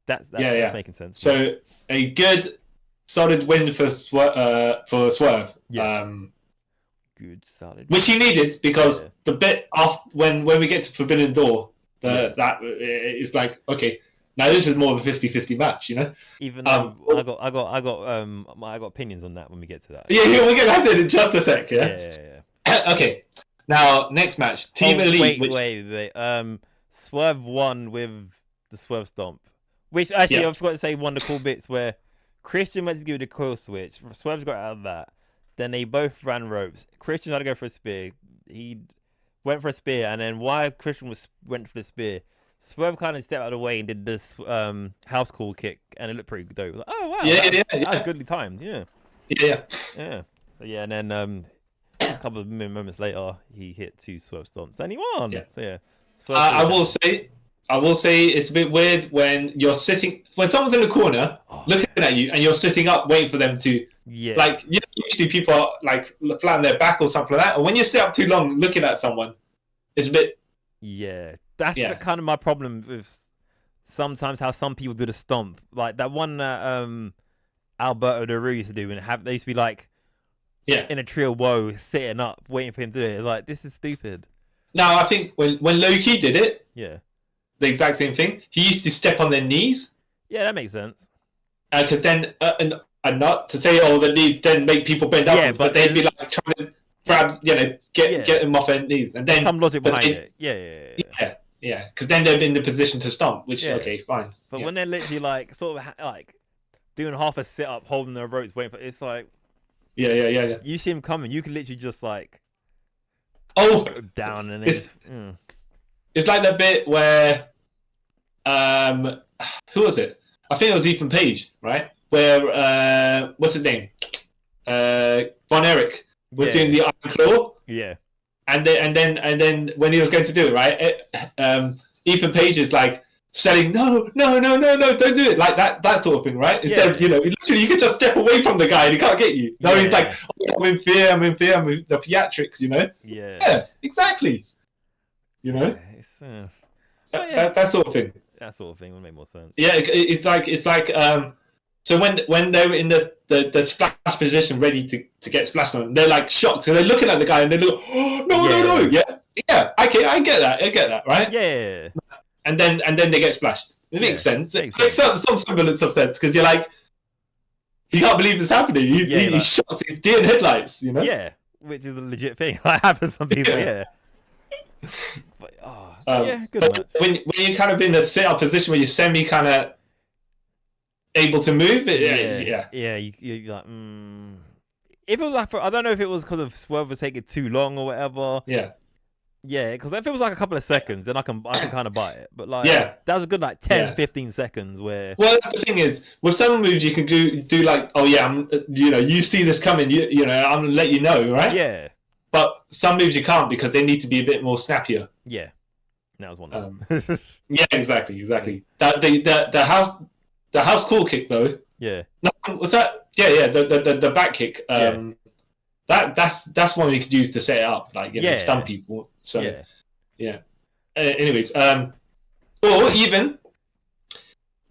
that's making sense. So a good, solid win for Swerve. Yeah. Good, solid. Which he needed, because the bit after when we get to Forbidden Door, that is like, okay, now this is more of a 50-50 match, you know. Even though I got opinions on that when we get to that. Yeah, we're gonna have to in just a sec. Yeah. Okay. Now next match, Team Elite. Wait. Swerve won with the Swerve Stomp, which actually I forgot to say one of the cool bits where Christian went to give it a coil switch. Swerve's got out of that. Then they both ran ropes. Christian had to go for a spear. He went for a spear, and then while Christian went for the spear, Swerve kind of stepped out of the way and did this house call kick, and it looked pretty dope. Like, oh wow, that was goodly timed. Yeah. And then a couple of moments later, he hit 2 Swerve stomps, and he won. Yeah. So I will say it's a bit weird when someone's in the corner looking at you, and you're sitting up waiting for them to. Yeah. Like, usually people are like flat on their back or something like that. And when you sit up too long looking at someone, it's a bit. Yeah, that's the kind of my problem with sometimes how some people do the stomp. Like that one that Alberto Del Rio used to do, and they used to be like, in a trio woe, sitting up waiting for him to do it. It's like, this is stupid. Now I think when Low-Ki did it, the exact same thing. He used to step on their knees. Yeah, that makes sense. Because then and not to say, the knees then make people bend up, but they'd be like trying to grab, get them off their knees, and then some logic behind it. Yeah. Because then they're in the position to stomp, which okay, fine. But when they're literally like sort of like doing half a sit up, holding their ropes, waiting for it's like, you see him coming, you can literally just like down, and it's like that bit where who was it? I think it was Ethan Page, right? Where what's his name? Von Erich was doing the Iron Claw. Yeah. And then when he was going to do it, right? Ethan Page is like saying, no, don't do it, like that sort of thing, right? Instead of literally you could just step away from the guy and he can't get you. No, he's like, I'm in fear, I'm with the theatrics, Yeah, exactly. It's, that sort of thing. That sort of thing would make more sense. Yeah, it's like so when they're in the splash position ready to get splashed on, they're like shocked, so they're looking at the guy and they look, no, I get that, right? Yeah. And then they get splashed. It makes sense. It makes some semblance of sense, because you're like, he can't believe it's happening. He's shocked. He's deer in headlights, Yeah, which is a legit thing. That happens to some people. But, good match. When you're kind of in a sit-up position where you're semi kind of able to move, you're like, If it was like, I don't know if it was because of Swerve was taking too long or whatever. Yeah, because if it was like a couple of seconds, then I can kind of buy it. But like, that was a good like 10, 15 seconds where. Well, that's the thing is, with some moves you can do like, you see this coming, I'm gonna let you know, right? Yeah. But some moves you can't, because they need to be a bit more snappier. Yeah, that was one of them. Yeah, exactly. That the house call kick though. Yeah. No, was that? Yeah. The back kick. That's one you could use to set it up, like stun people. So yeah. Anyways, or even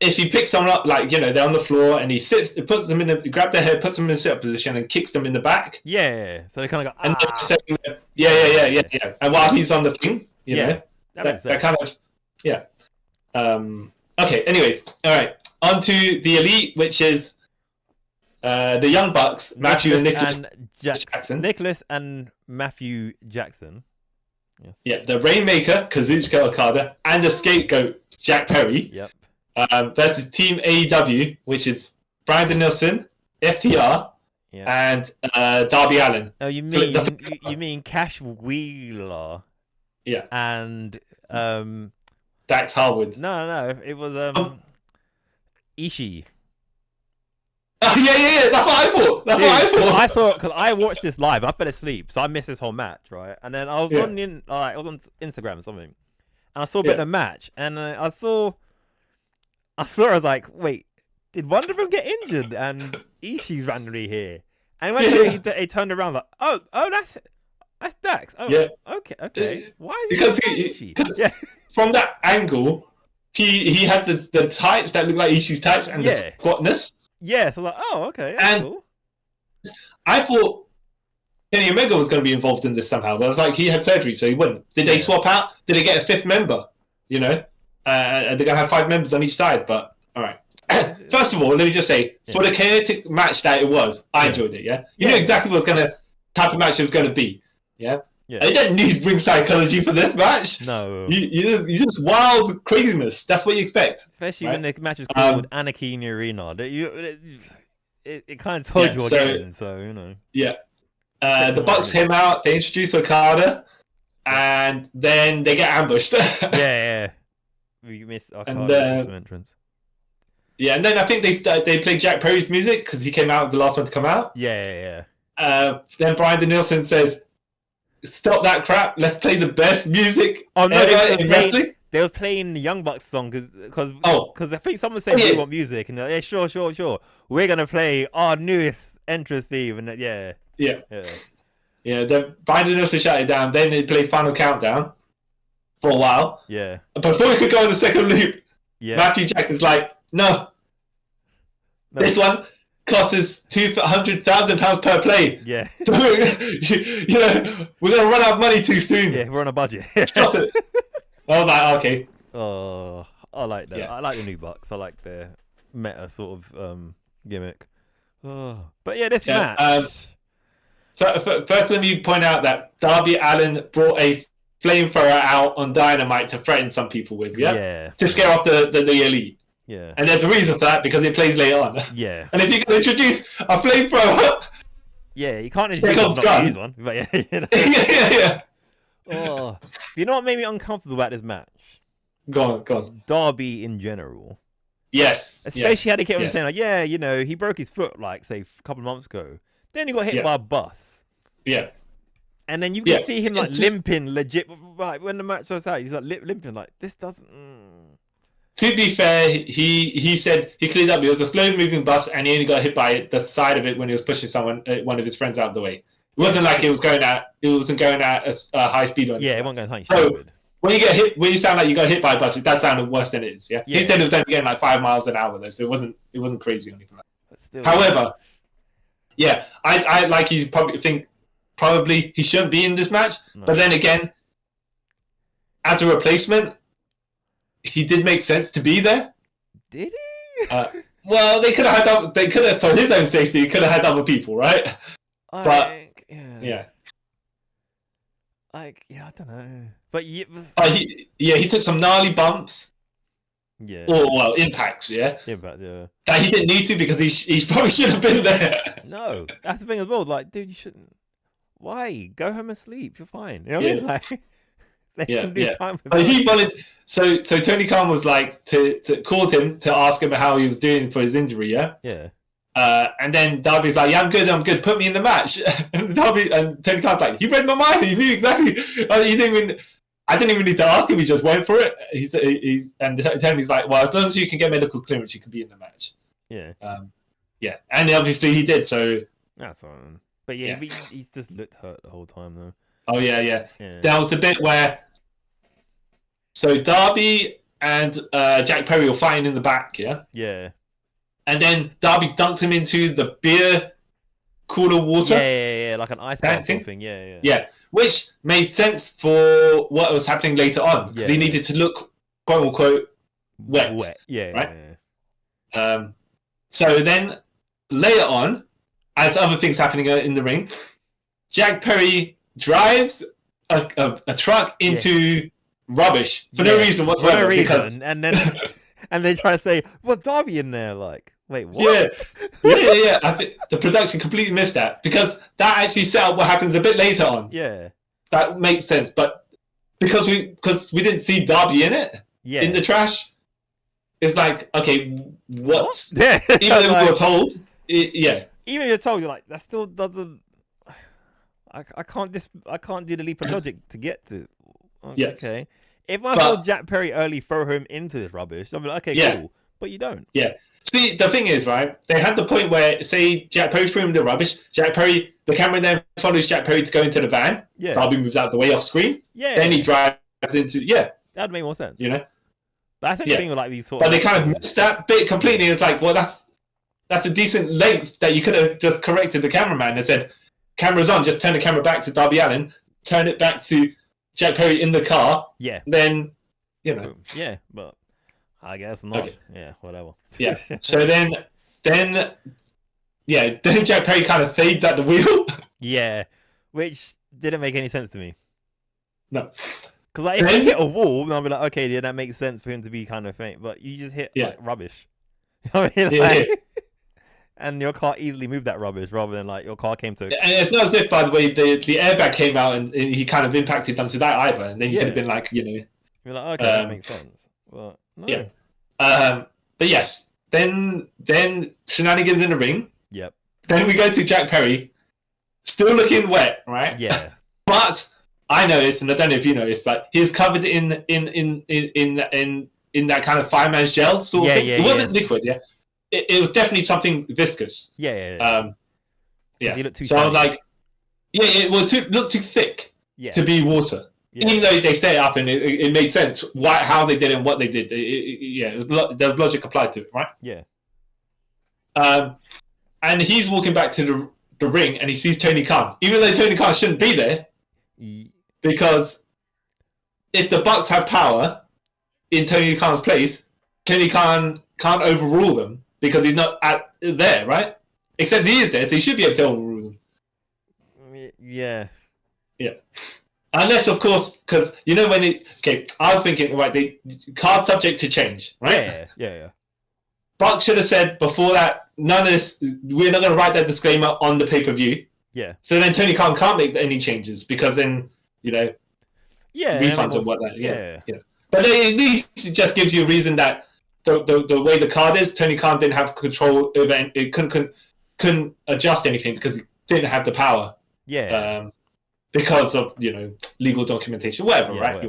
if he picks someone up, like, you know, they're on the floor and he puts them in grab their head, puts them in a sit-up position and kicks them in the back. Yeah. So they kind of go, And yeah. And while he's on the thing, you know, that kind of, yeah. Okay, anyways, all right. On to the Elite, which is the Young Bucks, Matthew and Nicholas Jackson. Nicholas and Matthew Jackson. Yes. Yeah, the Rainmaker, Kazuchika Okada, and the Scapegoat, Jack Perry. Yep. Versus Team AEW, which is Bryan Danielson, FTR, and Darby Allin. Oh, you mean Cash Wheeler? Yeah. And Dax Harwood. No. It was Ishii. Oh, yeah. That's what I thought. I saw it because I watched this live. I fell asleep, so I missed this whole match, right? And then I was on Instagram or something, and I saw a bit of the match, and I was like, wait, did one of them get injured? And Ishii's randomly here. And when he turned around, like, oh, that's Dax. Oh, yeah. Okay. Why is he Ishii? From that angle, he had the tights that looked like Ishii's tights and the squatness. Yeah, so like, oh, okay, and cool. I thought Kenny Omega was going to be involved in this somehow, but I was like, he had surgery, so he wouldn't. Did they swap out? Did they get a fifth member? You know? They're going to have 5 members on each side, but all right. First of all, let me just say, for the chaotic match that it was, I enjoyed it, You knew exactly what type of match it was going to be, yeah? You didn't need ring psychology for this match. No. You just wild craziness. That's what you expect. Especially when the match is called Anarchy in the Arena. It kind of told you what you're in, so, you know. Yeah. The Bucks came out, they introduced Okada, and then they get ambushed. Yeah. We missed Okada's entrance. Yeah, and then I think they played Jack Perry's music because he came out the last one to come out. Yeah. Then Bryan Danielson says, "Stop that crap! Let's play the best music ever in wrestling." They were playing the Young Bucks song because I think someone said we want music, and they're like, yeah, sure. We're gonna play our newest entrance theme, and yeah. Then Bryan Danielson shut it down. Then they played Final Countdown for a while. Yeah. Before we could go in the second loop, Matthew Jackson's like, no. This one costs us £200,000 per play. Yeah. You know, we're gonna run out of money too soon. Yeah, we're on a budget. Stop it. I was like, okay. Oh, I like that. Yeah. I like the new Bucks. I like their meta sort of gimmick. Oh, but yeah, this match. First, let me point out that Darby Allin brought a flamethrower out on Dynamite to threaten some people with. Yeah. To scare off the Elite. Yeah. And there's a reason for that because it plays later on. Yeah. And if you can introduce a flamethrower. Yeah, you can't introduce one. But yeah. You know. Yeah. Oh, you know what made me uncomfortable about this match? Go on. Darby in general. Yes. Especially how they kept on saying, like, yeah, you know, he broke his foot, like, say, a couple of months ago. Then he got hit by a bus. Yeah. And then you can see him, like, limping legit. Like, when the match was out, he's, like, limping, like, this doesn't... To be fair, he said he cleaned up. It was a slow-moving bus, and he only got hit by the side of it when he was pushing one of his friends out of the way. It wasn't like it wasn't going at a high speed. Yeah, it wasn't going high speed. So when you get hit, when you sound like you got hit by a bus, that sounded worse than it is. Yeah. He said it was only getting like 5 miles an hour though, so it wasn't crazy or anything like that. Still, however, I like you probably think he shouldn't be in this match, but then again, as a replacement, he did make sense to be there. Did he? Well, they could have for his own safety, he could have had other people, right? Yeah, I don't know. But he took some gnarly bumps. Yeah. Or impacts. Yeah. Impact. Yeah. That he didn't need to because he probably should have been there. No, that's the thing as well. Like, dude, you shouldn't. Why? Go home and sleep. You're fine. You know what I mean? Like, fine with he wanted. So Tony Khan was like to called him to ask him how he was doing for his injury. Yeah. Yeah. And then Darby's like, yeah, I'm good. Put me in the match. And Tony Khan's like, he read my mind. He knew exactly. I didn't even need to ask him. He just went for it. And Tony's like, well, as long as you can get medical clearance, you can be in the match. Yeah. And obviously he did. So that's fine. But he's just looked hurt the whole time though. Oh yeah. There was a bit where. So Darby and Jack Perry were fighting in the back, yeah? Yeah. And then Darby dunked him into the beer cooler water. Yeah, like an ice bath sort of thing. Yeah. Which made sense for what was happening later on, because he needed to look, quote unquote, wet. Yeah. Right? So then later on, as other things happening in the ring, Jack Perry drives a truck into rubbish for no reason whatsoever. And then they try to say, "Well, Darby in there?" Like, wait, what? Yeah. I think the production completely missed that, because that actually set up what happens a bit later on. Yeah, that makes sense. But because we didn't see Darby in it, in the trash, it's like, okay, what? Yeah. Even though we were told, even if you're told, you're like, that still doesn't. I can't do the leap of logic to get to. Okay. If I saw Jack Perry early throw him into this rubbish, I'd be like, okay, cool. But you don't. Yeah. See, the thing is, right, they had the point where, say, Jack Perry threw him the rubbish, the camera then follows Jack Perry to go into the van. Yeah. Darby moves out the way off screen. Yeah. Then he drives into, that'd make more sense. You know? But that's the thing with like these sort of... But they kind of missed that bit completely. It's like, well, that's a decent length that you could have just corrected the cameraman and said, camera's on, just turn the camera back to Darby Allin, turn it back to Jack Perry in the car. Yeah. Then, you know. Yeah, but I guess not. Okay. Yeah, whatever. Yeah. So then Jack Perry kind of fades at the wheel. Yeah, which didn't make any sense to me. No. Because like, if he hit a wall, then I'll be like, okay, yeah, that makes sense for him to be kind of faint. But you just hit like rubbish. I mean, and your car easily moved that rubbish rather than like your car came to. And it's not as if, by the way, the airbag came out and he kind of impacted onto that either, and then you could have been like, you know, you're like, okay, that makes sense. Well, no. Yeah. But yes, then shenanigans in the ring. Yep. Then we go to Jack Perry, still looking wet, right? Yeah. But I noticed, and I don't know if you noticed, but he was covered in that kind of fireman's gel sort of thing. It wasn't liquid, It was definitely something viscous. Yeah. He looked too so I was like, it looked too thick to be water. Yeah. Even though they set it up and it made sense how they did it and what they did. There's logic applied to it, right? Yeah. And he's walking back to the ring and he sees Tony Khan. Even though Tony Khan shouldn't be there, because if the Bucks have power in Tony Khan's place, Tony Khan can't overrule them because he's not there, right? Except he is there, so he should be able to overrule them. Yeah. Unless, of course, because you know when I was thinking, right, the card subject to change, right? Yeah. Buck should have said before that, none of this, we're not going to write that disclaimer on the pay-per-view. Yeah. So then Tony Khan can't make any changes because then, you know, refunds and whatnot. Yeah. But at least it just gives you a reason that the way the card is, Tony Khan didn't have control over it. It couldn't adjust anything because he didn't have the power. Yeah. Because of, you know, legal documentation, whatever, right?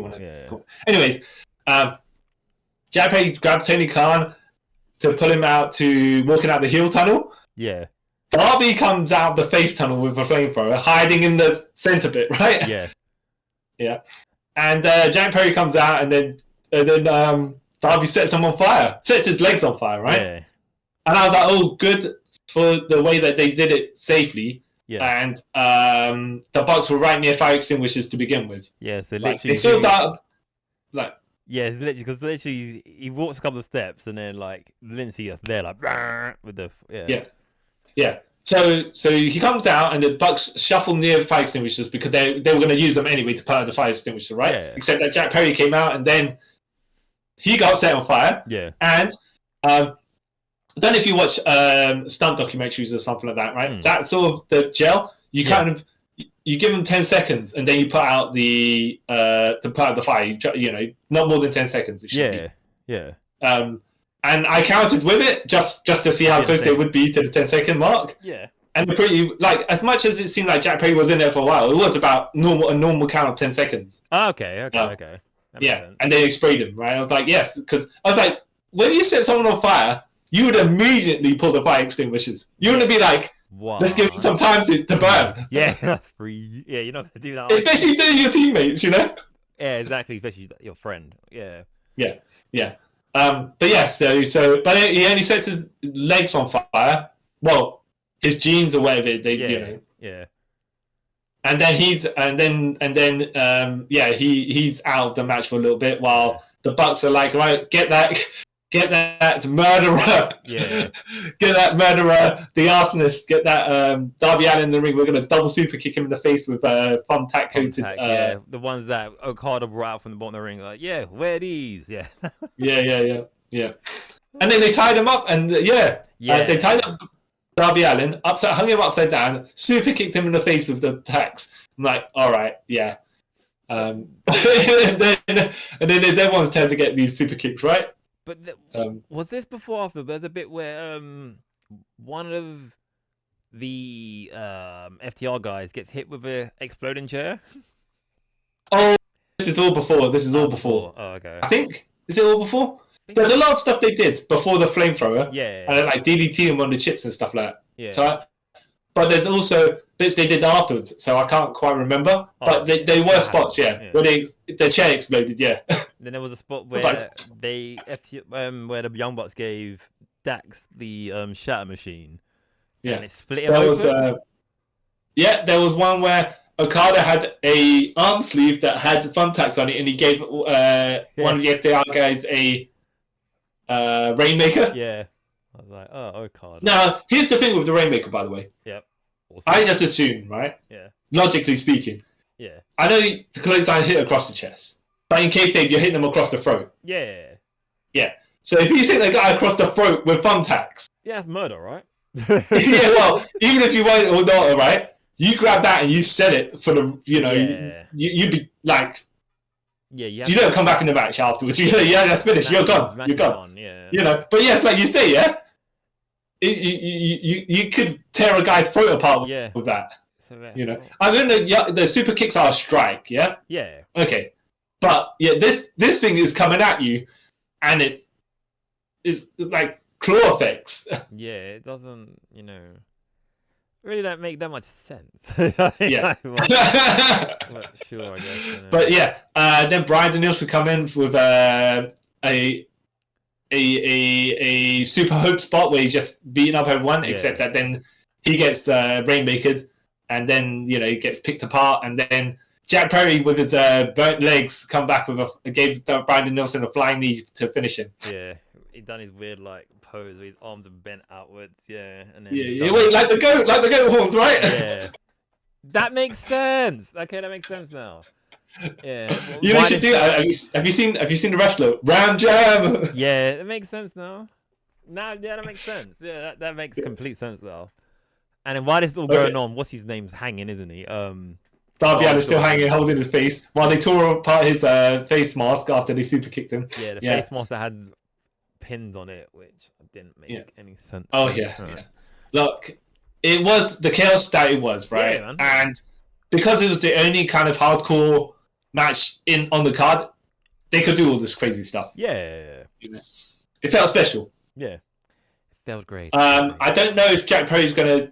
Anyways, Jack Perry grabs Tony Khan to pull him out to walking out the heel tunnel. Yeah. Darby comes out the face tunnel with a flamethrower, hiding in the center bit, right? Yeah. And Jack Perry comes out, and then Darby sets him on fire, sets his legs on fire, right? Yeah. And I was like, oh, good for the way that they did it safely. Yeah. And the Bucks were right near fire extinguishers to begin with. Yeah, so like, literally... They saw that... Like... Yeah, it's literally... Because literally, he walks a couple of steps, and then, like, Lindsay is there, like... With the... Yeah. So he comes out, and the Bucks shuffle near fire extinguishers because they were going to use them anyway to put out the fire extinguisher, right? Yeah. Except that Jack Perry came out, and then he got set on fire. Yeah. And... I don't know if you watch stunt documentaries or something like that, right? That sort of the gel, you kind of you give them 10 seconds and then you put out the fire. You know, not more than 10 seconds. It should be. Yeah. And I counted with it just to see how close they would be to the 10-second mark. Yeah. And they're pretty, like, as much as it seemed like Jack Perry was in there for a while, it was about a normal count of 10 seconds. Oh, okay. Yeah, and they sprayed him, right? I was like, yes, because I was like, when you set someone on fire, you would immediately pull the fire extinguishers. You wouldn't be like, let's give them some time to burn. Yeah, free. Yeah, you're not going to do that. Especially if they're your teammates, you know? Yeah, exactly. Especially your friend. Yeah. Yeah. But yeah, but he only sets his legs on fire. Well, his jeans or whatever Yeah. And then he's out of the match for a little bit while the Bucks are like, right, get that murderer, get that murderer, the arsonist, get that Darby Allin in the ring. We're gonna double super kick him in the face with thumbtack coated. The ones that Okada brought out from the bottom of the ring, like, wear these, yeah. Yeah. And then they tied him up, and they tied up Darby Allin, hung him upside down, super kicked him in the face with the tacks. I'm like, all right, yeah. And then it's everyone's turn to get these super kicks, right? But was this before or after? There's a bit where one of the FTR guys gets hit with a exploding chair. Oh, this is all before. Oh, okay. I think, is it all before? There's a lot of stuff they did before the flamethrower. Yeah. And then, like DDT him on the chips and stuff like that. Yeah. So, but there's also bits they did afterwards, so I can't quite remember. But they were spots, where the chair exploded, yeah. Then there was a spot where where the Young Bucks gave Dax the shatter machine. Yeah. And it split him open. There was one where Okada had a arm sleeve that had thumbtacks on it, and he gave one of the FTR guys a Rainmaker. Yeah. I was like, oh, Okada. Now, here's the thing with the Rainmaker, by the way. Yep. Awesome. I just assume, right? Yeah. Logically speaking. Yeah. I know the clothesline hit across the chest, but in kayfabe, you're hitting them across the throat. Yeah. Yeah. So if you hit the guy across the throat with thumbtacks. Yeah, that's murder, right? Yeah, well, even if you want it or not, right? You grab that and you set it for the, you'd be like, you don't come back in the match afterwards. That's finished. You're gone. You're gone. But yes, like you say, you could tear a guy's throat apart with that. I mean, the super kicks are a strike. Yeah. Yeah. Okay, but this thing is coming at you, and it's like claw effects. Yeah, it doesn't, really don't make that much sense. Yeah. But sure, I guess. But then Bryan Danielson come in with a super hope spot where he's just beating up everyone, except that then he gets rainmakered, and then he gets picked apart, and then Jack Perry with his burnt legs come back with gave Bryan Danielson a flying knee to finish him. Yeah, he done his weird pose where his arms are bent outwards. Yeah, and then wait, like the goat horns, right? Yeah, that makes sense. Okay, that makes sense now. Yeah, you should do that. Have you seen the wrestler Ram Jam? Yeah, it makes sense now. That makes sense. Yeah, that makes complete sense now. And then while this is all going on, what's his name's hanging, isn't he? Darby Allin is still hanging, holding his face, while they tore apart his face mask after they super kicked him. Yeah, the face mask that had pins on it, which didn't make any sense. Oh yeah. Look, it was the chaos that it was, right? Yeah, man. And because it was the only kind of hardcore match on the card, they could do all this crazy stuff. Yeah. It felt special. Yeah. It felt great. I don't know if Jack Perry's going to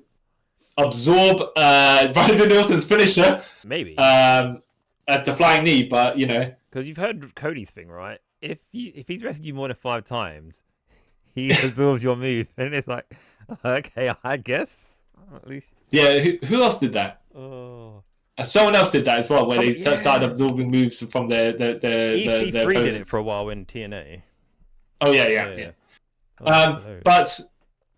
absorb Bryan Danielson's finisher. Maybe. As the flying knee, but because you've heard Cody's thing, right? If he's wrestled you more than 5 times, he absorbs your move, and it's like, okay, I guess at least. Yeah. Who else did that? Oh. Someone else did that as well, where they started absorbing moves from the EC3 did it for a while in TNA. Oh yeah. But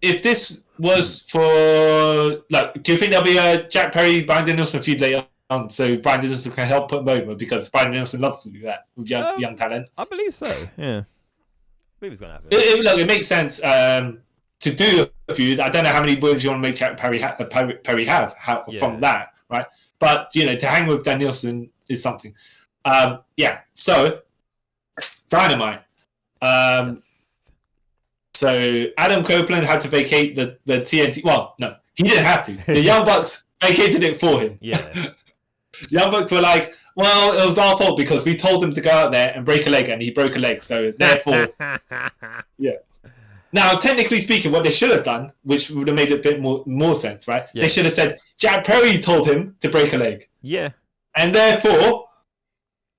if this was for do you think there'll be a Jack Perry Bryan Danielson feud later on, so Bryan Danielson can help put him over, because Bryan Danielson loves to do that with young talent? I believe so. Yeah, I believe it's gonna happen. It makes sense to do a feud. I don't know how many words you want to make Jack Perry have from that, right? But to hang with Danielson is something. So Dynamite. So Adam Copeland had to vacate the TNT. Well, no, he didn't have to. The Young Bucks vacated it for him. Yeah. Young Bucks were like, well, it was our fault because we told him to go out there and break a leg, and he broke a leg. So therefore, yeah. Now, technically speaking, what they should have done, which would have made a bit more sense, right? Yeah. They should have said Jack Perry told him to break a leg. Yeah. And therefore,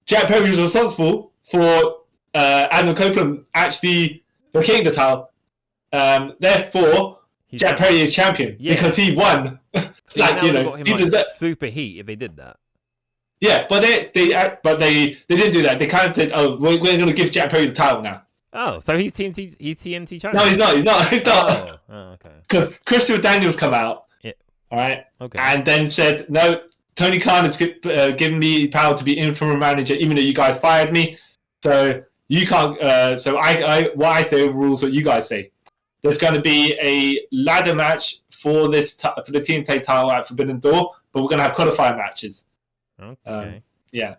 Jack Perry was responsible for Adam Copeland actually became the title. Therefore, Jack Perry is champion because he won. Like, you know, he deserved super heat if they did that. Yeah, but they didn't do that. They kind of said, "Oh, we're going to give Jack Perry the title now." Oh, so he's TNT champion? No, he's not. Oh, okay. Because Christopher Daniels come out, all right, okay, and then said, "No, Tony Khan has given me power to be interim manager, even though you guys fired me. So you can't. So what I say rules what you guys say. There's going to be a ladder match for this for the TNT title at Forbidden Door, but we're going to have qualifier matches." Okay. Yeah.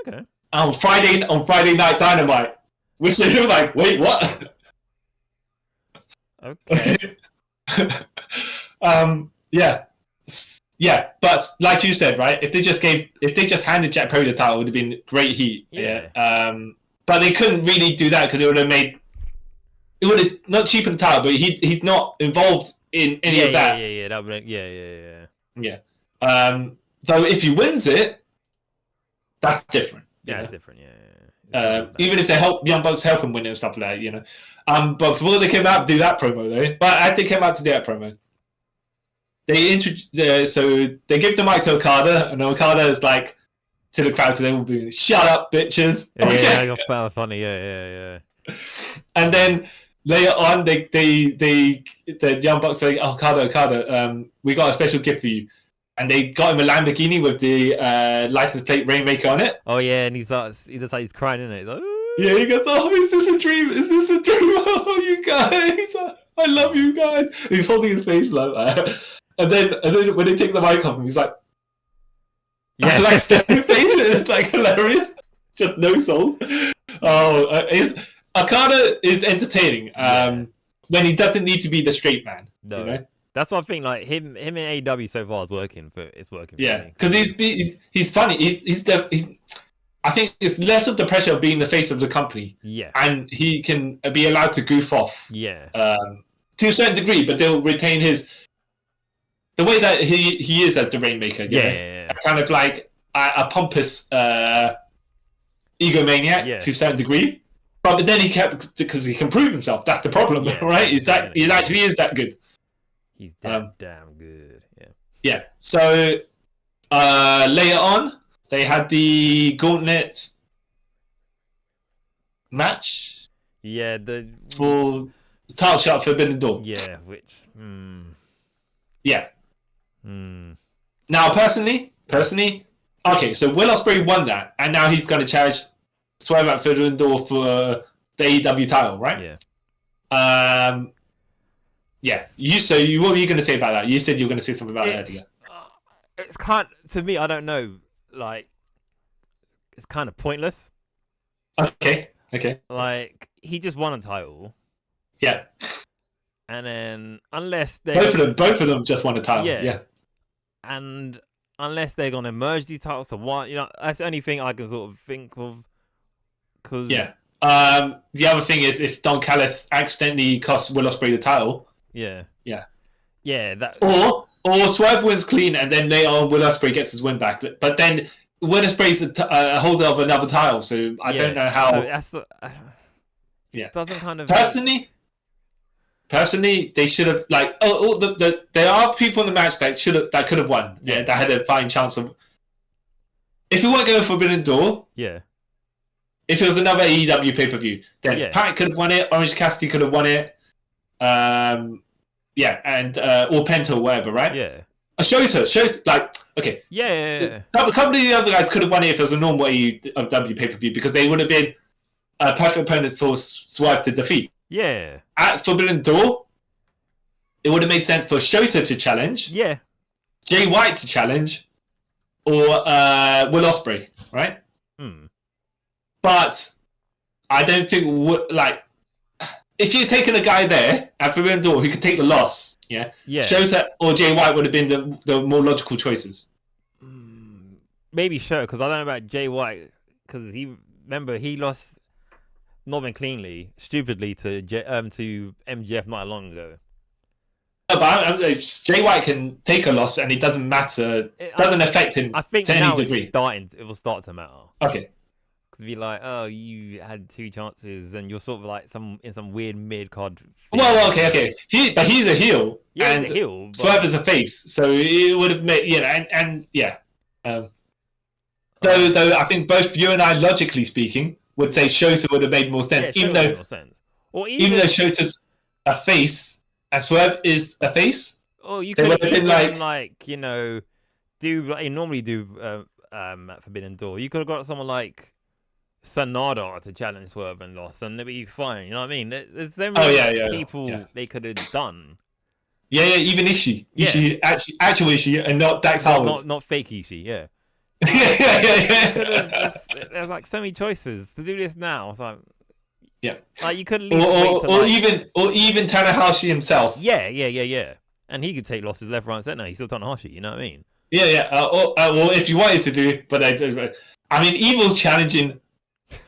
Okay. On Friday Night Dynamite, which they were like, wait, what? Okay. Yeah. But like you said, right? If they just handed Jack Perry the title, it would have been great heat. Yeah. But they couldn't really do that because it would have not cheapened the title, but he's not involved in any of that. Yeah. So if he wins it, that's different. Yeah, it's different. Yeah. Even if Young Bucks help him win it and stuff like that, you know. But before they came out to do that promo, though, but as they came out to do that promo, they so they give the mic to Okada, and Okada is like to the crowd because they will be, "Shut up, bitches." Yeah, I got funny. Yeah. And then later on, the Young Bucks say, Okada, we got a special gift for you. And they got him a Lamborghini with the license plate Rainmaker on it. Oh yeah, and he's crying, isn't it? He's like, yeah, he goes, "Oh, is this a dream? Is this a dream? Oh, you guys, I love you guys." And he's holding his face like that. And then when they take the mic off him, he's like, yeah, like staring face. It's like hilarious. Just no soul. Oh, Okada is entertaining. When he doesn't need to be the straight man. No. You know? That's one thing. Like him in AEW so far is working. Yeah, because he's funny. I think it's less of the pressure of being the face of the company. Yeah, and he can be allowed to goof off. Yeah, to a certain degree, but they'll retain the way that he is as the Rainmaker. Yeah. Kind of like a pompous egomaniac to a certain degree. But then he kept because he can prove himself. That's the problem, right? Is that he actually is that good. He's damn good. Yeah. So later on, they had the gauntlet match. Yeah, for title shot for Forbidden Door. Yeah, which. Yeah. Now, personally, okay. So Will Ospreay won that, and now he's going to challenge Swerve at Forbidden Door for the AEW title, right? Yeah. Yeah. What were you going to say about that? You said you were going to say something about that earlier. It's kind to me. I don't know. Like, it's kind of pointless. Okay. Like, he just won a title. Yeah. And then unless they both of them just won a title. Yeah. And unless they're gonna merge these titles to one, that's the only thing I can sort of think of. Cause the other thing is if Don Callis accidentally costs Will Ospreay the title. Yeah. That. Or Swerve wins clean, and then later on Will Ospreay gets his win back. But then Will Ospreay's a holder of another title, so I don't know how. So it doesn't kind of. Personally, they should have there are people in the match that could have won. Yeah, that had a fighting chance of. If we weren't going for Forbidden Door. Yeah. If it was another AEW pay-per-view, then Pat could have won it. Orange Cassidy could have won it. And or Penta or whatever, right? Yeah. A Shota, like okay. Yeah. A couple of the other guys could have won it if it was a normal AEW pay-per-view because they would have been perfect opponents for Swerve to defeat. Yeah. At Forbidden Door, it would have made sense for Shota to challenge. Yeah. Jay White to challenge, or Will Ospreay, right? But I don't think if you're taking a guy there at Forbidden Door who could take the loss, Shota or Jay White would have been the more logical choices. Maybe Shota, because I don't know about Jay White, because he lost not even cleanly, stupidly to MJF not long ago. No, but Jay White can take a loss and it doesn't matter. It doesn't affect him. I think to now any degree. It will start to matter. Okay. Because it'd be like, oh, you had 2 chances, and you're sort of like in some weird mid card. Well, okay. But he's a heel, Yeah, and he's a heel, but... Swerve is a face, so it would have made and yeah. Though I think both you and I, logically speaking, would say Shota would have made more sense, even though Shota's a face and Swerve is a face. Oh, you could have been like do like you normally do at Forbidden Door. You could have got someone like Sanada to challenge Swerve and lost, and it'd be fine. You know what I mean? There's so many people they could have done. Yeah, even Ishii. Ishii, actual Ishii, and not Dax Howard. Not fake Ishii, yeah. Yeah. There's like so many choices to do this now. It's like, like you could at least or even Tanahashi himself. Yeah. And he could take losses left, right, and center. He's still Tanahashi. You know what I mean? Yeah. Well, if you wanted to do, but I mean, Evil's challenging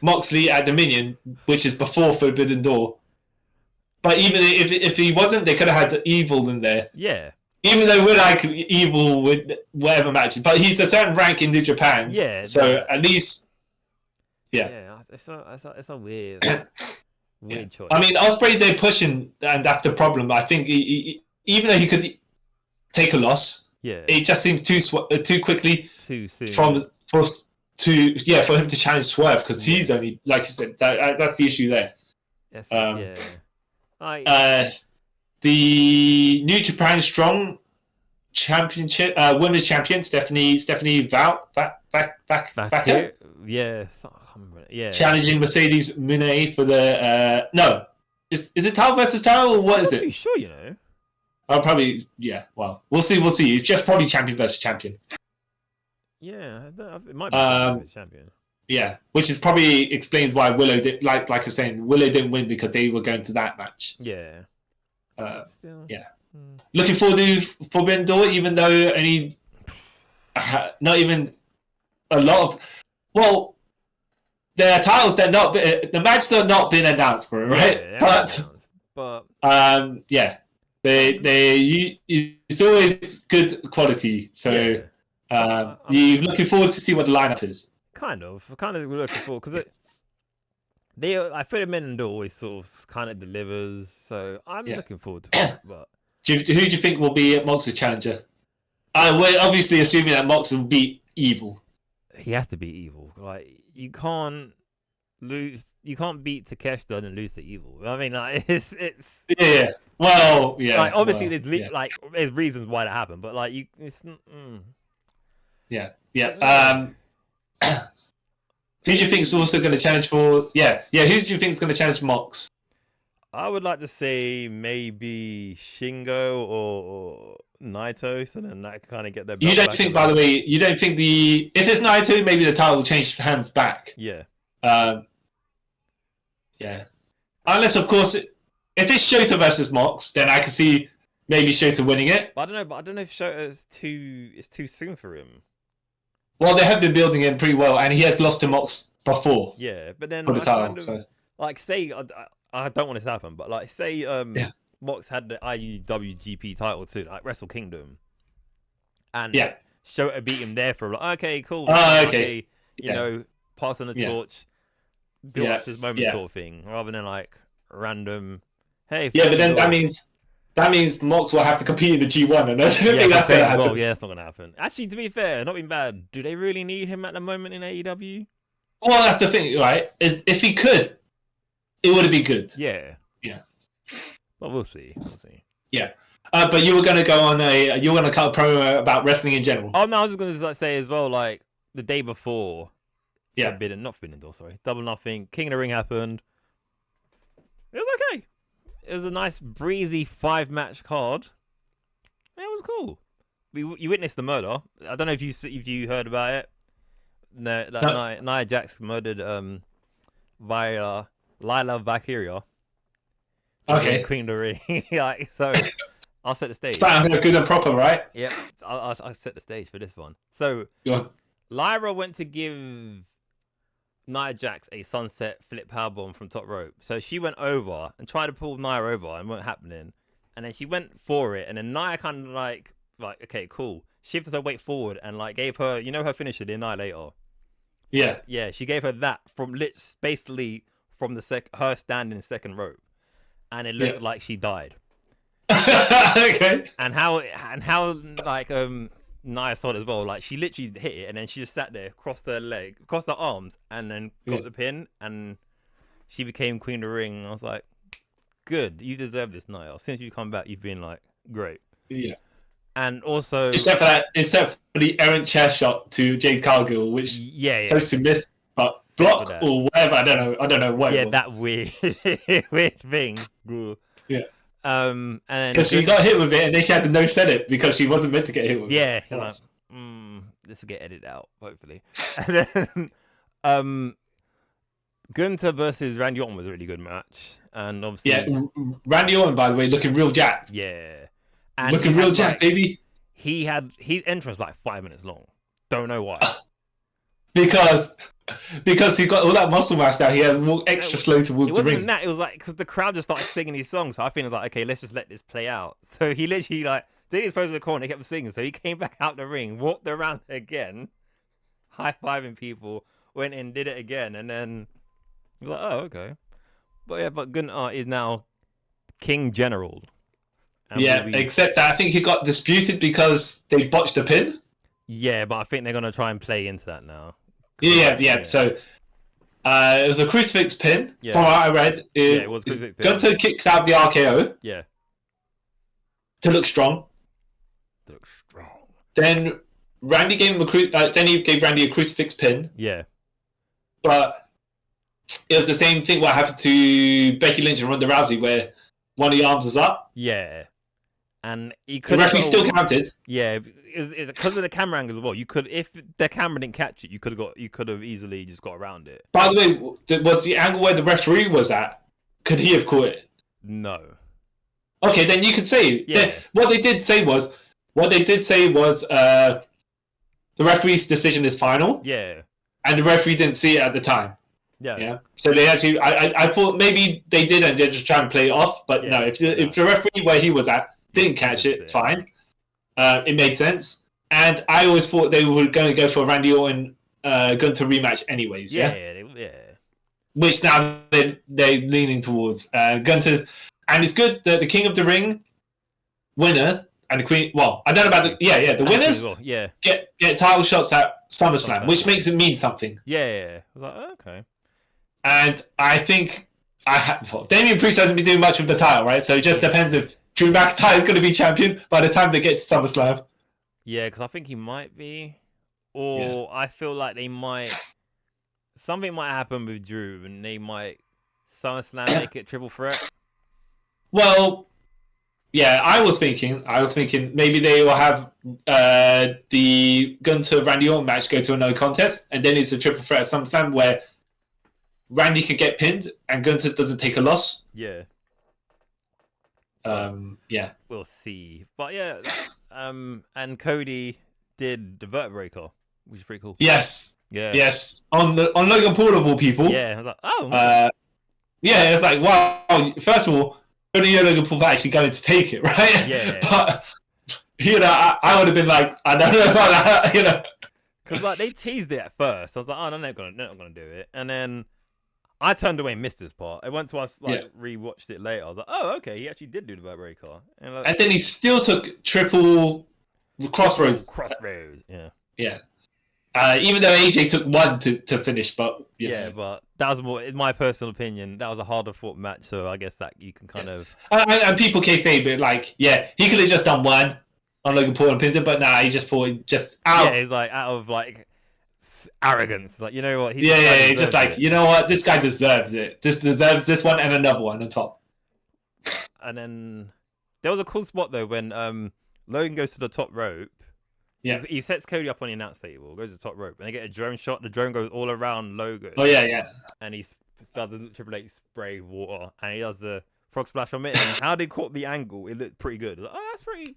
Moxley at Dominion, which is before Forbidden Door. But even if he wasn't, they could have had Evil in there. Yeah. Even though we're like Evil with whatever matches, but he's a certain rank in New Japan. Yeah. So at least, yeah. It's a weird choice. I mean, Ospreay they're pushing, and that's the problem. I think even though he could take a loss, it just seems too quickly, too soon for him to challenge Swerve because he's only, like you said, that's the issue there. Yes. The New Japan Strong Championship Women's Champion Stephanie Vaca. Yeah. Challenging Mercedes Mone for the no. Is it title versus title or what is it? I'm not too sure, you know. I'll probably well, we'll see. It's just probably champion versus champion. Yeah, it might be champion. Yeah, which is probably explains why Willow did like I was saying, Willow didn't win because they were going to that match. Yeah. Looking forward to Forbidden Door, even though not even a lot of the titles the matches have not been announced for it, right? But it's always good quality. So you're looking forward to see what the lineup is. Kind of looking forward because I feel Forbidden Door always sort of kind of delivers. So I'm looking forward to it. But who do you think will be Mox's challenger? We're obviously assuming that Mox will beat Evil. He has to be Evil. Like you can't beat Takeshita and lose to Evil. I mean, like it's Well, yeah. Like obviously there's reasons why that happened, but like Yeah. Who do you think is also going to challenge for? Who do you think is going to challenge Mox? I would like to say maybe Shingo or Naito, so then that can kind of get their. You don't think, by the way, if it's Naito, maybe the title will change hands back. Yeah. Unless, of course, if it's Shota versus Mox, then I can see maybe Shota winning it. But I don't know if Shota is too soon for him. Well, they have been building him pretty well, and he has lost to Mox before. Yeah, but then for the title, like say I don't want this to happen, but like say Mox had the IWGP title too, like Wrestle Kingdom, and Shota beat him there for like okay, cool, passing the torch, build up to this moment sort of thing, rather than like random. Hey, but then that means Mox will have to compete in the G1, and I don't think that's going to happen. Well, that's not going to happen. Actually, to be fair, not been bad. Do they really need him at the moment in AEW? Well, that's the thing, right? Is if he could, it would have been good. Yeah. But we'll see. Yeah. But you were going to cut a promo about wrestling in general. Oh no, I was just going to say as well, like the day before. Forbidden Door, sorry. Double Nothing. King of the Ring happened. It was okay. It was a nice breezy 5-match card. It was cool. You witnessed the murder. I don't know if you heard about it. No. Nia Jax murdered via Lila Valkyria. Okay. Queen of the Ring. Like, so I'll set the stage. Sounds good and proper, right? Yep. I'll set the stage for this one. So Lyra went to give Nia Jax a sunset flip powerbomb from top rope. So she went over and tried to pull Nia over and it wasn't happening. And then she went for it. And then Nia kind of like, okay, cool. Shifted her weight forward and like gave her, her finisher, the Annihilator. Yeah. Yeah, she gave her that from basically from her standing second rope, and it looked like she died. Okay. And how like Nia saw it as well. Like she literally hit it, and then she just sat there, crossed her arms, and then got the pin, and she became queen of the ring. And I was like, good, you deserve this, Nia. Since you come back, you've been like great. Yeah. And also, except for the errant chair shot to Jade Cargill, which supposed to miss, but block or whatever. I don't know what. Yeah, it was. that weird thing. Yeah. And because she got hit with it, and then she had to no set it because she wasn't meant to get hit with it. Yeah. Like, this will get edited out, hopefully. And then, Gunther versus Randy Orton was a really good match, and obviously, Randy Orton, by the way, looking real jacked. Yeah. And looking real jacked, baby. His entrance like 5 minutes long. Don't know why. because he got all that muscle mass now. He has more extra slow towards the ring. It wasn't that. It was like because the crowd just started singing his songs. So I think it was like, okay, let's just let this play out. So he literally like did his pose in the corner. He kept singing. So he came back out the ring, walked around again, high-fiving people, went in, did it again, and then he was like, oh, okay. But Gunther is now King General. Except that I think he got disputed because they botched the pin. Yeah, but I think they're gonna try and play into that now. Yeah. So it was a crucifix pin. Yeah. From what I read, it was crucifix pin. Gunther kicks out the RKO. Yeah. To look strong. Then Randy gave him he gave Randy a crucifix pin. Yeah. But it was the same thing what happened to Becky Lynch and Ronda Rousey, where one of the arms was up. Yeah. And the referee still counted. Yeah, it's because of the camera angle as well. You could, if the camera didn't catch it, you could have easily just got around it. By the way, was the angle where the referee was at? Could he have caught it? No. Okay, then you could say. Yeah. What they did say was the referee's decision is final. Yeah. And the referee didn't see it at the time. Yeah. So they actually, I thought maybe they did and they're just trying to play it off. But no, if the referee where he was at didn't catch it, fine. It made sense. And I always thought they were going to go for a Randy Orton Gunther rematch anyways. Yeah. Which now they're leaning towards Gunther. And it's good that the King of the Ring winner and the Queen. Well, I don't know about the winners. Get title shots at SummerSlam, which makes it mean something. Yeah. I was like, oh, okay. And I think Damian Priest hasn't been doing much with the title, right? So it just depends if Drew McIntyre is going to be champion by the time they get to SummerSlam. Yeah, because I think he might be, or I feel like they might. Something might happen with Drew, and they might SummerSlam make it triple threat. Well, yeah, I was thinking maybe they will have the Gunther Randy Orton match go to a no contest, and then it's a triple threat at SummerSlam where Randy could get pinned and Gunther doesn't take a loss. Yeah. We'll see. But yeah, and Cody did the vertebrae, which is pretty cool. Yes. Yeah. Yes. On Logan Paul of all people. Yeah. I was like, oh. Yeah, it's like, wow. First of all, only Logan Paul actually going to take it, right? Yeah. But I would have been like, I don't know about that, Because like they teased it at first. I was like, oh, no, they're not gonna do it. And then I turned away and missed this part. I went to us rewatched it later. I was like, oh, okay, he actually did do the vertebrae. And then he still took triple crossroads. Yeah. Yeah. Even though AJ took one to finish, but but that was more, in my personal opinion, that was a harder fought match. So I guess that you can kind of and people kayfabe it like, he could have just done one on Logan Paul and pinned him, but nah, he just fought just out. Yeah, he's like out of like arrogance, like, you know what? He's just like, you know what? This guy deserves it. This deserves this one and another one on top. And then there was a cool spot though when Logan goes to the top rope. Yeah, he sets Cody up on the announce table, goes to the top rope, and they get a drone shot. The drone goes all around Logan. Oh yeah. And he does the Triple H spray water, and he does the frog splash on it. And how they caught the angle, it looked pretty good. Like, oh, that's pretty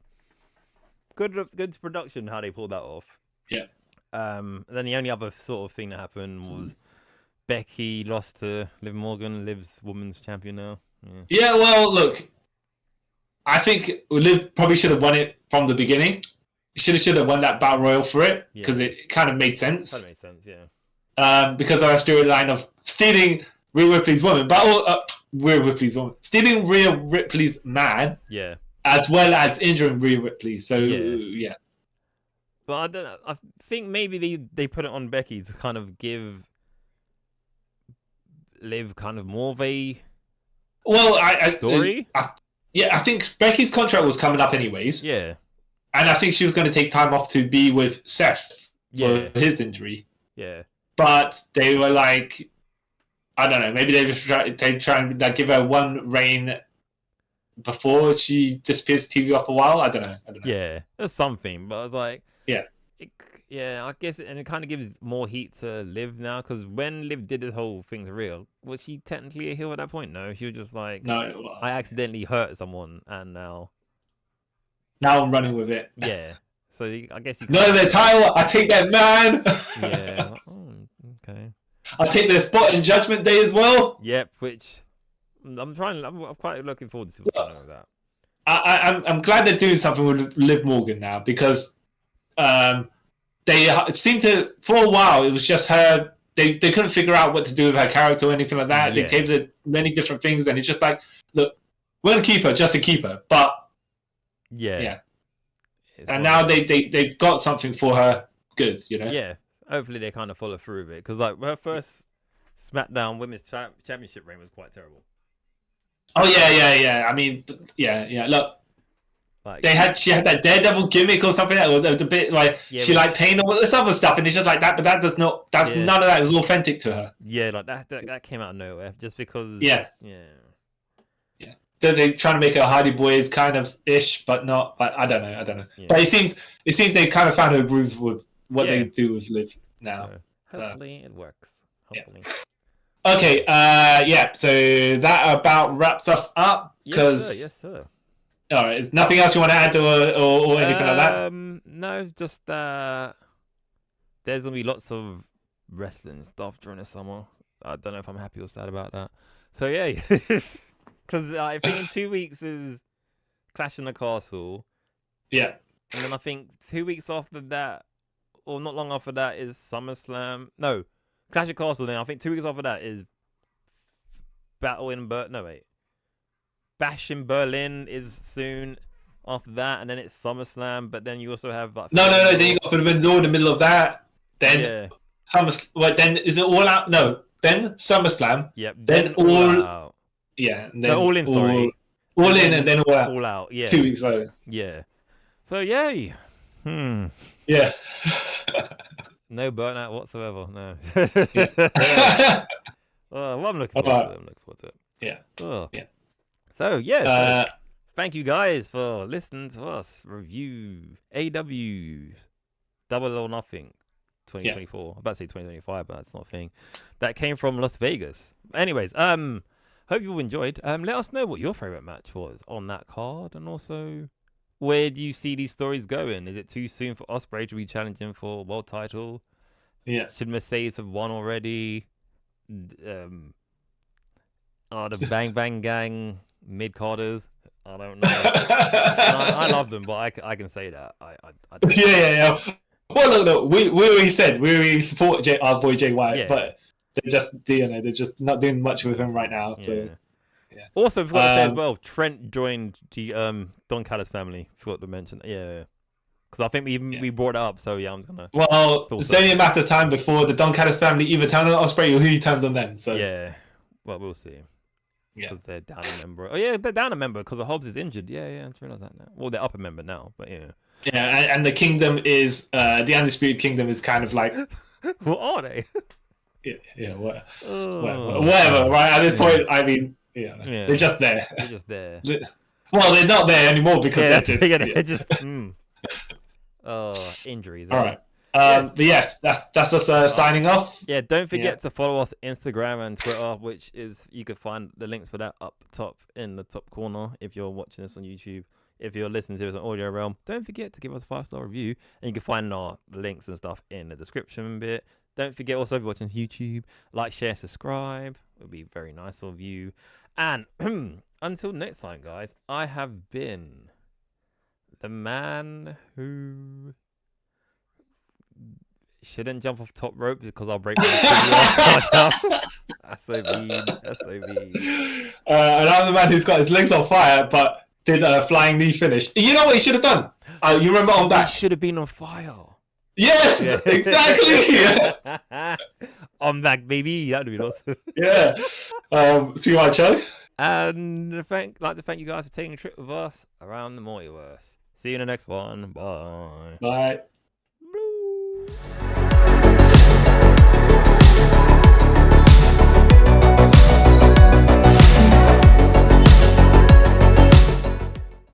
good production. How they pulled that off. Yeah. And then the only other sort of thing that happened was Becky lost to Liv Morgan. Liv's women's champion now. Yeah. Well, look, I think Liv probably should have won it from the beginning. Should have won that battle royal for it because it kind of made sense. That made sense, yeah. because of our storyline of stealing Rhea Ripley's woman, stealing Rhea Ripley's man, as well as injuring Rhea Ripley. So yeah. But I don't know. I think maybe they put it on Becky to kind of give Liv kind of more of a story. I think Becky's contract was coming up anyways. Yeah. And I think she was going to take time off to be with Seth for his injury. Yeah. But they were like, I don't know, maybe they try and give her one reign before she disappears TV off a while. I don't know. Yeah, there's something, but I was like, yeah, I guess, and it kind of gives more heat to Liv now, because when Liv did this whole thing for real, was she technically a heel at that point? No, she was just like, no, I accidentally hurt someone, and now I'm running with it. Yeah, so I guess you. No, the title. I take that man. Yeah. Okay. I take their spot in Judgment Day as well. Yep, which I'm quite looking forward to see what's going on with that. I'm glad they're doing something with Liv Morgan now, because they seemed to, for a while, it was just her. They couldn't figure out what to do with her character or anything like that. They gave her many different things, and it's just like, look, we're gonna keep her just to keep her, but yeah. And now they've got something for her good, you know. Yeah, hopefully they kind of follow through with it, because like her first SmackDown Women's Championship reign was quite terrible. Oh yeah. I mean, yeah. Look, like, she had that Daredevil gimmick or something that was a bit like she like pain all this other stuff, and it's just like that. But that does not. That's none of that is authentic to her. Yeah, like that came out of nowhere just because. Yeah. They're trying to make it a Hardy Boys kind of ish, but not. But I don't know. Yeah. But it seems they kind of found a groove with what they do with Liv now. Hopefully it works. Hopefully. Yeah. Okay. So that about wraps us up. Yes, sir. All right. Is nothing else you want to add to or anything like that? No, just there's gonna be lots of wrestling stuff during the summer. I don't know if I'm happy or sad about that. So yeah. Because I think in 2 weeks is Clash in the Castle. Yeah. And then I think 2 weeks after that, or not long after that, is SummerSlam. No, Clash of Castle. Then I think 2 weeks after that is Battle in Bash in Berlin is soon after that, and then it's SummerSlam. But then you also have like no. Then you got Forbidden Door in the middle of that. Then then is it All Out? No. Then SummerSlam. Yep. Then All Out. Yeah, and then All In. Sorry, All In, and then All Out. All Out. Yeah. 2 weeks later. Yeah. So yay. Yeah. No burnout whatsoever. No. Yeah. Well, I'm looking forward to it. Yeah. Oh. Yeah. So yeah. Thank you guys for listening to us review AEW Double or Nothing 2024. I'm about to say 2025, but that's not a thing. That came from Las Vegas. Anyways, hope you all enjoyed. Let us know what your favorite match was on that card, and also where do you see these stories going? Is it too soon for Ospreay to be challenging for world title? Yeah. Should Mercedes have won already? Are the Bang Bang Gang mid carders? I don't know. I love them, but I can say that. I don't. Yeah. Well, look. We already said we support our boy Jay White, but they're just not doing much with him right now. So yeah. Also, forgot to say as well, Trent joined the Don Callis family. Forgot to mention. Yeah. Because I think we brought it up. So yeah, I'm gonna. Well, it's only a matter of time before the Don Callis family either turn on Ospreay or he turns on them. So yeah. Well, we'll see. Yeah. Because they're down a member. Oh yeah, they're down a member because Hobbs is injured. Yeah, I just realized that now. Well, they're up a member now, but yeah. Yeah, and the kingdom is the Undisputed Kingdom is kind of like. What are they? Yeah, whatever. Right at this point, I mean, they're just there. They're just there. Well, they're not there anymore because that's it. They're just injuries. All right. But yes, that's us signing off. Yeah, don't forget to follow us on Instagram and Twitter, which is you can find the links for that up top in the top corner if you're watching this on YouTube. If you're listening to this on Audio Realm, don't forget to give us a 5-star review, and you can find our links and stuff in the description bit. Don't forget also if you're watching YouTube, like, share, subscribe. It would be very nice of you. And until next time, guys, I have been the man who Shouldn't jump off top rope because I'll break my That's so mean. That's so mean. And I'm the man who's got his legs on fire, but did a flying knee finish. You know what he should have done? You remember on that? He should have been on fire. Yes, yeah. Exactly. Yeah. I'm back, baby. That'd be awesome. Yeah. See my chug. And like to thank you guys for taking a trip with us around the multiverse. See you in the next one. Bye. Bye.